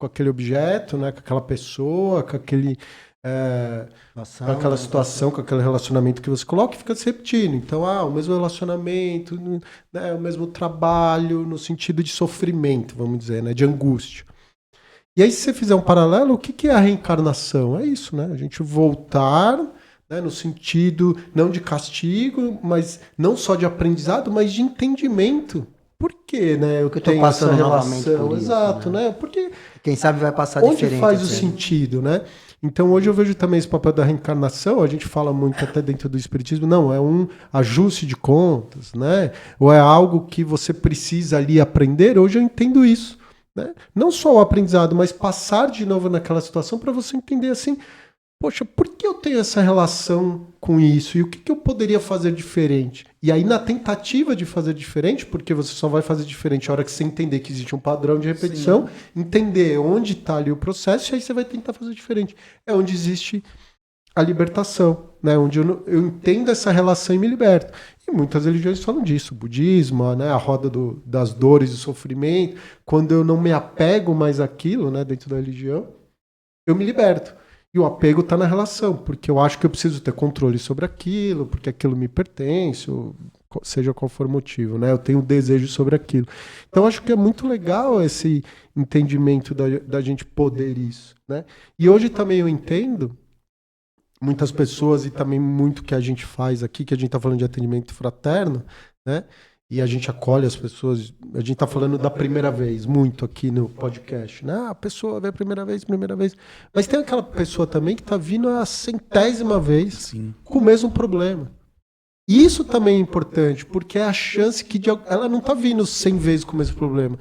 aquele objeto, né, com aquela pessoa, com aquele... com aquela situação, com aquele relacionamento que você coloca e fica se repetindo. Então, o mesmo relacionamento, né, o mesmo trabalho, no sentido de sofrimento, vamos dizer, né, de angústia. E aí, se você fizer um paralelo, o que é a reencarnação? É isso, né? A gente voltar, né, no sentido não de castigo, mas não só de aprendizado, mas de entendimento. Por que, né? Eu tenho essa relação. Exato, né? Porque quem sabe vai passar onde diferente. Onde faz o sentido, né? Então, hoje eu vejo também esse papel da reencarnação, a gente fala muito até dentro do espiritismo, não, é um ajuste de contas, né? Ou é algo que você precisa ali aprender, hoje eu entendo isso, né? Não só o aprendizado, mas passar de novo naquela situação para você entender assim, poxa, por que eu tenho essa relação com isso? E o que eu poderia fazer diferente? E aí, na tentativa de fazer diferente, porque você só vai fazer diferente a hora que você entender que existe um padrão de repetição, entender onde está ali o processo, e aí você vai tentar fazer diferente. É onde existe a libertação, né? Onde eu entendo essa relação e me liberto. E muitas religiões falam disso. O budismo, né? A roda das dores e sofrimento. Quando eu não me apego mais àquilo, né? Dentro da religião, eu me liberto. E o apego está na relação, porque eu acho que eu preciso ter controle sobre aquilo, porque aquilo me pertence, ou seja qual for o motivo, né? Eu tenho desejo sobre aquilo. Então, acho que é muito legal esse entendimento da gente poder isso, né? E hoje também eu entendo, muitas pessoas, e também muito que a gente faz aqui, que a gente está falando de atendimento fraterno, né? E a gente acolhe as pessoas, a gente está falando da primeira vez, muito aqui no podcast, né? A pessoa vem a primeira vez. Mas tem aquela pessoa também que está vindo a 100ª vez. Sim. Com o mesmo problema. E isso também é importante, porque é a chance que ela não está vindo 100 vezes com o mesmo problema.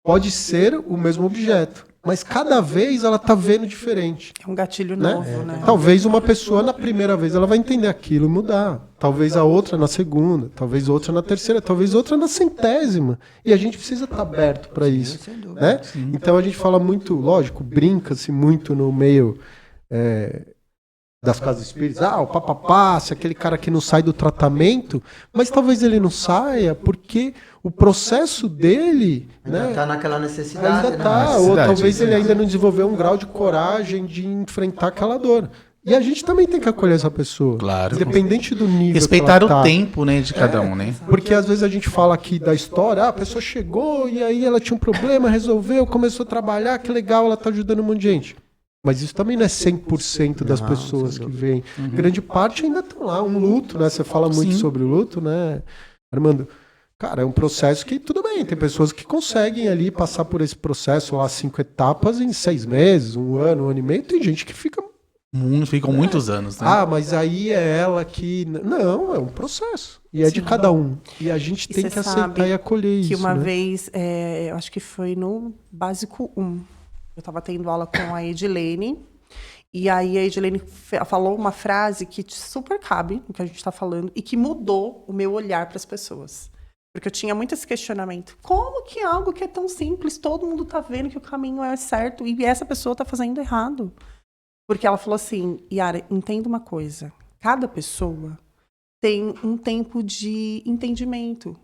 Pode ser o mesmo objeto, mas cada vez ela tá vendo diferente. É um gatilho Né? novo, né? Talvez uma pessoa na primeira vez ela vai entender aquilo e mudar. Talvez a outra na segunda, talvez outra na terceira, talvez outra na 100ª. E a gente precisa estar aberto para isso. Sem dúvida. Né? Então a gente fala muito, lógico, brinca-se muito no meio das casas espíritas. O papapá, se aquele cara que não sai do tratamento, mas talvez ele não saia porque o processo dele, Ainda né, tá naquela necessidade, ainda né? tá, ou Necessidade, talvez ele ainda não desenvolveu um grau de coragem de enfrentar aquela dor. E a gente também tem que acolher essa pessoa. Claro. Independente do nível. Respeitar que ela o tá. tempo, né, de cada um, né? Porque às vezes a gente fala aqui da história, a pessoa chegou e aí ela tinha um problema, resolveu, começou a trabalhar, que legal, ela tá ajudando um monte de gente. Mas isso também não é 100% das Não, pessoas sem que dúvida. vêm. Grande parte ainda estão lá, um luto, né? Você fala muito Sim. sobre o luto, né, Armando? Cara, é um processo que, tudo bem, tem pessoas que conseguem ali passar por esse processo, lá, 5 etapas em 6 meses, 1 ano, 1 ano e meio. Tem gente que fica, Ficam muitos anos, né? mas aí é ela que... Não, é um processo. E é de cada um. E a gente E tem você que aceitar sabe e acolher isso, Que uma né? vez, eu acho que foi no Básico 1, eu estava tendo aula com a Edilene, e aí a Edilene falou uma frase que super cabe no que a gente está falando e que mudou o meu olhar para as pessoas. Porque eu tinha muito esse questionamento. Como que algo que é tão simples, todo mundo está vendo que o caminho é certo e essa pessoa está fazendo errado? Porque ela falou assim, Yara, entenda uma coisa. Cada pessoa tem um tempo de entendimento.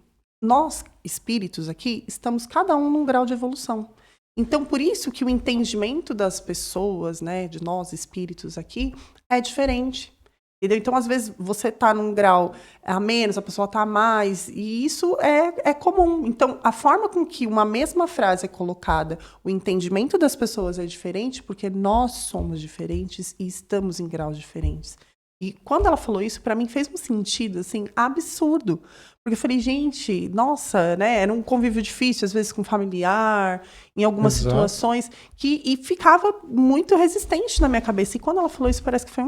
Nós, espíritos aqui, estamos cada um num grau de evolução. Então, por isso que o entendimento das pessoas, né, de nós, espíritos aqui, é diferente. Entendeu? Então, às vezes, você está num grau a menos, a pessoa está a mais, e isso é comum. Então, a forma com que uma mesma frase é colocada, o entendimento das pessoas é diferente, porque nós somos diferentes e estamos em graus diferentes. E quando ela falou isso, para mim fez um sentido, assim, absurdo. Porque eu falei, gente, nossa, né? Era um convívio difícil, às vezes com familiar, em algumas Exato. situações, e ficava muito resistente na minha cabeça. E quando ela falou isso, parece que foi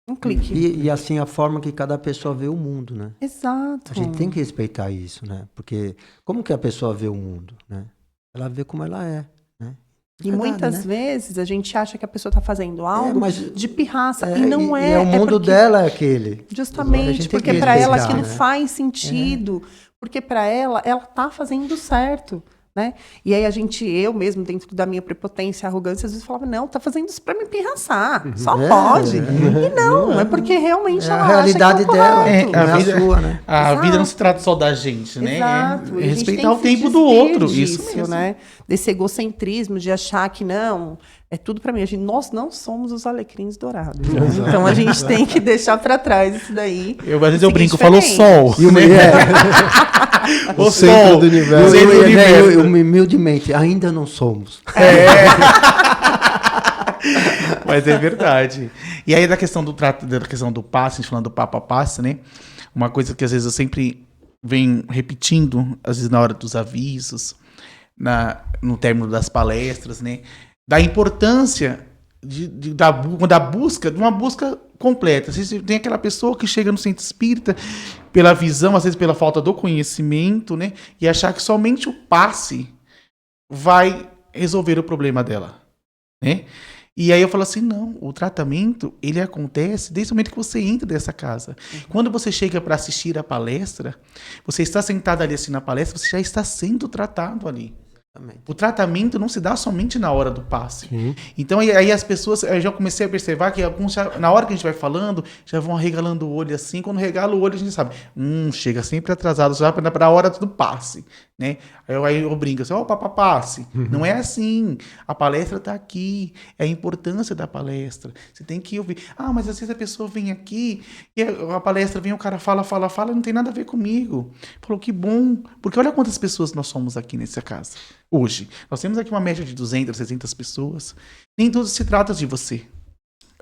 um clique. E assim, a forma que cada pessoa vê o mundo, né? Exato. A gente tem que respeitar isso, né? Porque como que a pessoa vê o mundo, né? Ela vê como ela é, né? E Verdade, muitas né? vezes a gente acha que a pessoa está fazendo algo mas- de pirraça. E não é. E o mundo porque- dela é aquele. A Justamente, gente tem porque que para ela respeitar, aquilo né? faz sentido. Porque para ela tá fazendo certo. Né? E aí eu mesmo, dentro da minha prepotência e arrogância, às vezes falava, não, tá fazendo isso para me pirraçar. Só pode. E não, é porque realmente É a ela realidade acha que é o dela, correto. não é a sua, né? A Exato. vida não se trata só da gente, né? Exato. É E a gente respeitar tem o que se tempo do despir outro. disso, Isso mesmo. né? Desse egocentrismo de achar que não, é tudo pra mim. Nós não somos os alecrins dourados. Né? Então a gente tem que deixar pra trás isso daí. Às vezes e eu seguir brinco, eu falo diferente. sol. E o, O centro do universo. Centro do universo. eu, humildemente, ainda não somos. Mas é verdade. E aí da questão do passe, a gente falando do Papa Passe, né? Uma coisa que às vezes eu sempre venho repetindo, às vezes na hora dos avisos, no término das palestras, né? Da importância da busca, de uma busca completa. Você tem aquela pessoa que chega no centro espírita pela visão, às vezes pela falta do conhecimento, né? E achar que somente o passe vai resolver o problema dela, né? E aí eu falo assim, não, o tratamento, ele acontece desde o momento que você entra dessa casa. Quando você chega para assistir a palestra, você está sentado ali assim na palestra, você já está sendo tratado ali. O tratamento não se dá somente na hora do passe. Sim. Então, aí as pessoas, eu já comecei a perceber que alguns, na hora que a gente vai falando, já vão arregalando o olho assim. Quando regala o olho, a gente sabe, chega sempre atrasado já para a hora do passe, né? Aí eu brinco assim, passe. Não é assim. A palestra está aqui. É a importância da palestra. Você tem que ouvir. Mas às vezes a pessoa vem aqui e a palestra vem, o cara fala, não tem nada a ver comigo. Falou, que bom. Porque olha quantas pessoas nós somos aqui nessa casa. Hoje, nós temos aqui uma média de 200, 300 pessoas. Nem tudo se trata de você.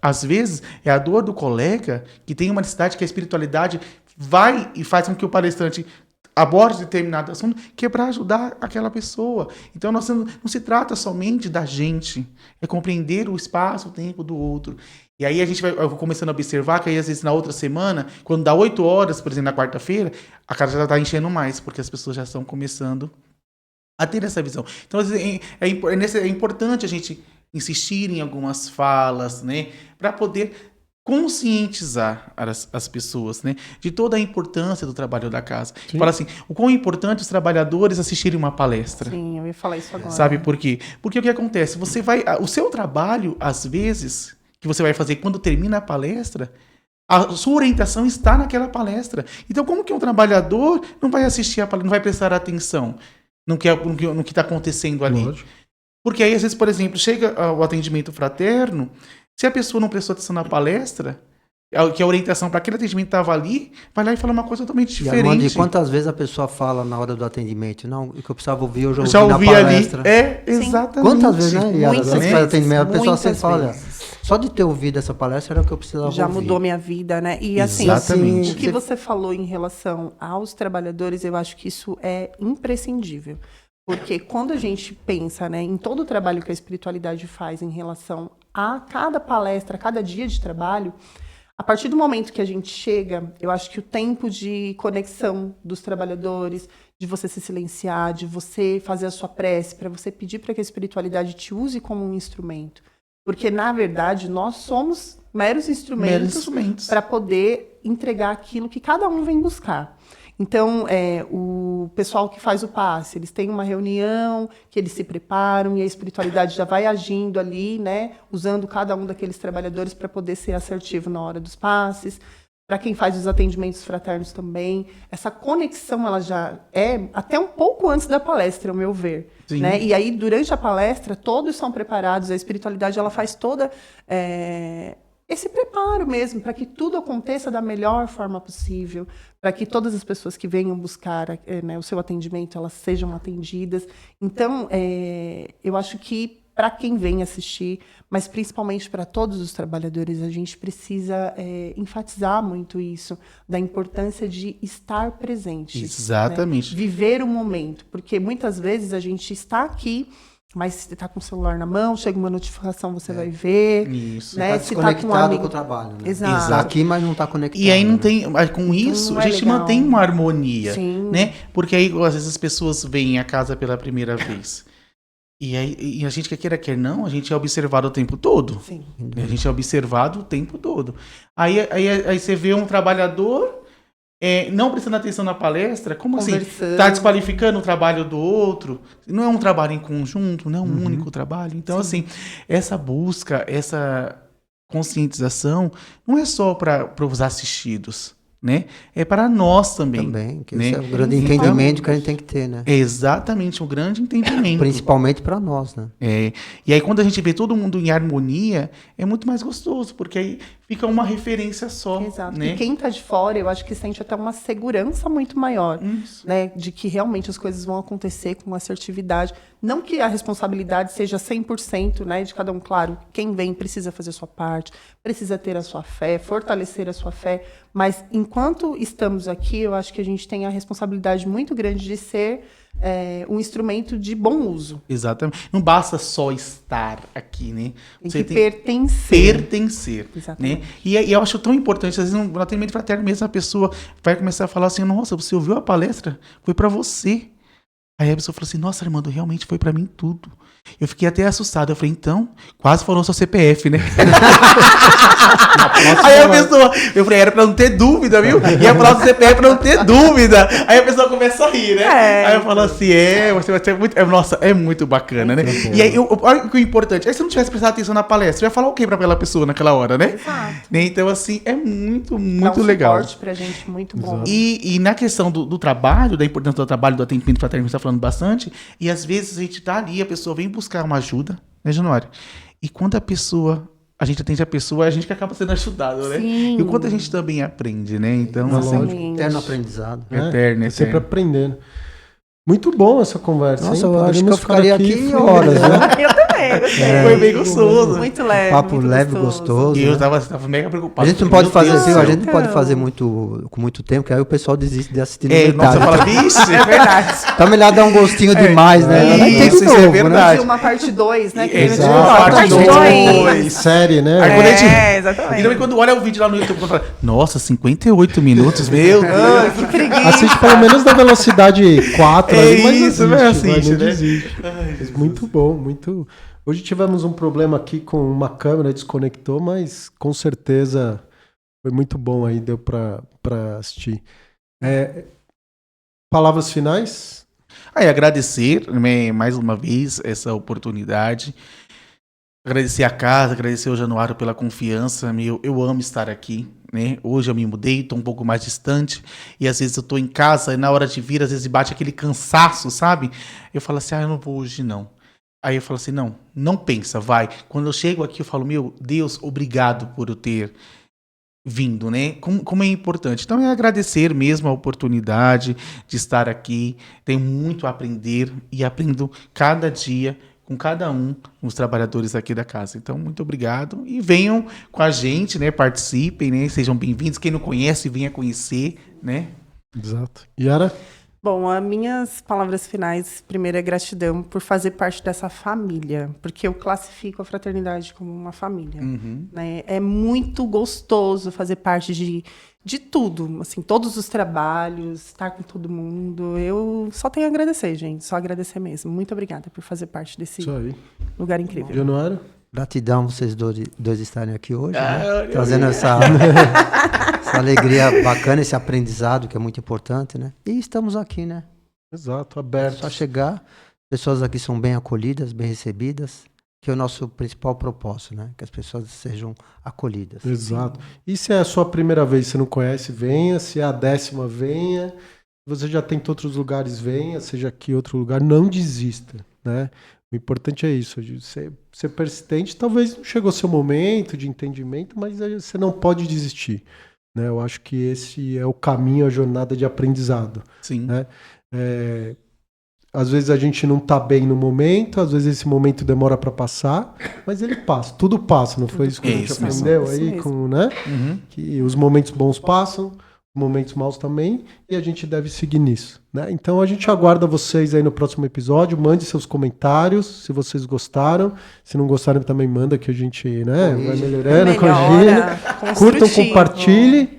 Às vezes, é a dor do colega que tem uma necessidade que a espiritualidade vai e faz com que o palestrante aborde determinado assunto, que é para ajudar aquela pessoa. Então, não se trata somente da gente. É compreender o espaço, o tempo do outro. E aí eu vou começando a observar que aí, às vezes, na outra semana, quando dá 8 horas, por exemplo, na quarta-feira, a casa já está enchendo mais, porque as pessoas já estão começando a ter essa visão. Então, é importante a gente insistir em algumas falas, né, para poder conscientizar as pessoas, né, de toda a importância do trabalho da casa. Sim. Fala assim, o quão importante os trabalhadores assistirem uma palestra. Sim, eu ia falar isso agora. Sabe por quê? Porque o que acontece? O seu trabalho, às vezes, que você vai fazer quando termina a palestra, a sua orientação está naquela palestra. Então, como que um trabalhador não vai assistir a palestra, não vai prestar atenção no que está acontecendo ali? Lógico. Porque aí, às vezes, por exemplo, chega o atendimento fraterno, se a pessoa não prestou atenção na palestra, que a orientação para aquele atendimento estava ali, vai lá e fala uma coisa totalmente diferente. E Armando, quantas vezes a pessoa fala na hora do atendimento? Não, o que eu precisava ouvir, eu já ouvi Já ouvi na ali. palestra. Exatamente. Quantas vezes, né? E Muitas você faz atendimento, a pessoa sempre muitas fala, vezes. só de ter ouvido essa palestra era o que eu precisava Já ouvir. mudou minha vida, né? E assim, Exatamente. o que você falou em relação aos trabalhadores, eu acho que isso é imprescindível. Porque quando a gente pensa, né, em todo o trabalho que a espiritualidade faz em relação a cada palestra, a cada dia de trabalho, a partir do momento que a gente chega, eu acho que o tempo de conexão dos trabalhadores, de você se silenciar, de você fazer a sua prece, para você pedir para que a espiritualidade te use como um instrumento. Porque, na verdade, nós somos meros instrumentos para poder entregar aquilo que cada um vem buscar. Então, o pessoal que faz o passe, eles têm uma reunião, que eles se preparam e a espiritualidade já vai agindo ali, né, usando cada um daqueles trabalhadores para poder ser assertivo na hora dos passes. Para quem faz os atendimentos fraternos também, essa conexão ela já é até um pouco antes da palestra, ao meu ver. Né? E aí, durante a palestra, todos são preparados, a espiritualidade ela faz toda esse preparo mesmo, para que tudo aconteça da melhor forma possível, para que todas as pessoas que venham buscar o seu atendimento, elas sejam atendidas. Então, eu acho que para quem vem assistir, mas principalmente para todos os trabalhadores, a gente precisa enfatizar muito isso, da importância de estar presente. Exatamente. Né? Viver o momento, porque muitas vezes a gente está aqui, mas se está com o celular na mão, chega uma notificação, você vai ver. Isso. Né? Tá desconectado com o trabalho. Né? Exato. Está aqui, mas não está conectado. E aí não tem, com isso, não a é gente legal. mantém uma harmonia, Sim. né? Porque aí, às vezes, as pessoas veem a casa pela primeira vez. E a gente, quer não, a gente é observado o tempo todo. Sim. A gente é observado o tempo todo. Aí você vê um trabalhador não prestando atenção na palestra, como assim? Está desqualificando o trabalho do outro? Não é um trabalho em conjunto, não é um único trabalho. Então, assim, essa busca, essa conscientização, não é só para os assistidos, né? É para nós também. Também, que né? esse é o grande entendimento que a gente tem que ter, né? É exatamente, um grande entendimento. Principalmente para nós, né? E aí quando a gente vê todo mundo em harmonia, é muito mais gostoso, porque aí fica uma referência só. Exato. Né? E quem está de fora, eu acho que sente até uma segurança muito maior, né? De que realmente as coisas vão acontecer com assertividade. Não que a responsabilidade seja 100%, né, de cada um. Claro, quem vem precisa fazer a sua parte, precisa ter a sua fé, fortalecer a sua fé. Mas enquanto estamos aqui, eu acho que a gente tem a responsabilidade muito grande de ser um instrumento de bom uso. Exatamente. Não basta só estar aqui, né? Tem que pertencer. Pertencer. Exatamente. Né? E eu acho tão importante, às vezes no atendimento fraterno mesmo, a pessoa vai começar a falar assim, nossa, você ouviu a palestra? Foi para você. Aí a pessoa falou assim, nossa, Armando, realmente foi para mim tudo. Eu fiquei até assustado. Eu falei, então, quase falou seu CPF, né? Aí a pessoa, eu falei, era pra não ter dúvida, viu? Ia falar do CPF pra não ter dúvida. Aí a pessoa começa a rir, né? Aí eu falo assim, você vai ser muito. Nossa, é muito bacana, né? E aí, olha que o importante, aí se eu não tivesse prestado atenção na palestra, eu ia falar o quê pra aquela pessoa naquela hora, né? Exato. Então, assim, é muito, Dá muito um legal. suporte pra gente muito bom. E na questão do trabalho, da importância do trabalho, do atendimento fraterno, que você está falando bastante, e às vezes a gente tá ali, a pessoa vem buscar uma ajuda, né, Januário? E quando a gente atende a pessoa, a gente que acaba sendo ajudado, né? Sim. E o quanto a gente também aprende, né? Então, Exatamente. Eterno aprendizado. eterno. Sempre aprendendo. Muito bom essa conversa. Nossa, hein? eu acho que Podemos eu ficaria ficar aqui horas, né? Eu também. gostei. Foi bem gostoso. Muito leve. Papo muito leve, gostoso. E eu né? tava mega preocupado. A gente não Falei, pode fazer meu Deus assim, do a céu. gente não pode Então. fazer com muito tempo, que aí o pessoal desiste de assistir no É, nossa, metade. fala, vixe. É verdade. Tá melhor dar um gostinho demais, né? Vai ter de isso é novo, né? verdade. Tinha uma parte 2, né? Que Exato, a gente parte parte dois. 2. Série, né? Aí quando a gente- É, E exatamente. também quando olha o vídeo lá no YouTube, eu falo, nossa, 58 minutos, meu Deus. Ah, que preguiça. Assiste pelo menos na velocidade 4 É aí, mas isso, não né? desiste, Assiste, não né? desiste. Mas muito bom, muito... Hoje tivemos um problema aqui com uma câmera, desconectou, mas com certeza foi muito bom aí, deu pra assistir. Palavras finais? Aí agradecer, né, mais uma vez essa oportunidade. Agradecer a casa, agradecer ao Januário pela confiança. Eu amo estar aqui, né? Hoje eu me mudei, estou um pouco mais distante. E às vezes eu estou em casa e na hora de vir, às vezes bate aquele cansaço, sabe? Eu falo assim, eu não vou hoje não. Aí eu falo assim, não pensa, vai. Quando eu chego aqui, eu falo, meu Deus, obrigado por eu ter vindo, né? Como é importante. Então é agradecer mesmo a oportunidade de estar aqui. Tenho muito a aprender e aprendo cada dia com cada um dos trabalhadores aqui da casa. Então, muito obrigado. E venham com a gente, né? Participem, né? Sejam bem-vindos. Quem não conhece, venha conhecer, né? Exato. Yara? Bom, as minhas palavras finais, primeiro é gratidão por fazer parte dessa família, porque eu classifico a fraternidade como uma família. Né? É muito gostoso fazer parte de tudo, assim, todos os trabalhos, estar com todo mundo. Eu só tenho a agradecer, gente, só agradecer mesmo. Muito obrigada por fazer parte desse Isso aí. lugar incrível. Januário? Gratidão vocês dois estarem aqui hoje, né? olha Trazendo essa alegria bacana, esse aprendizado que é muito importante, né? E estamos aqui, né? Exato, É aberto. só chegar, pessoas aqui são bem acolhidas, bem recebidas, que é o nosso principal propósito, né? Que as pessoas sejam acolhidas. Exato. E se é a sua primeira vez e você não conhece, venha. Se é a 10ª, venha. Se você já tem outros lugares, venha. Seja aqui outro lugar, não desista, né? O importante é isso, ser persistente. Talvez não chegou o seu momento de entendimento, mas você não pode desistir, né? Eu acho que esse é o caminho, a jornada de aprendizado, Sim. né? Às vezes a gente não tá bem no momento, às vezes esse momento demora para passar, mas ele passa, tudo passa, não foi isso que a gente Isso mesmo. aprendeu Isso aí, mesmo. né? Uhum. Que os momentos bons passam, os momentos maus também, e a gente deve seguir nisso, né? Então a gente aguarda vocês aí no próximo episódio, mande seus comentários, se vocês gostaram, se não gostaram também manda, que a gente, né, vai melhorando, Melhora, corrigindo. Curtam, construtivo. compartilhem,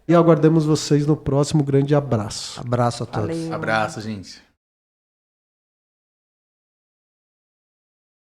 e aguardamos vocês no próximo. Grande abraço. Abraço a todos. Valeu. Abraço, gente.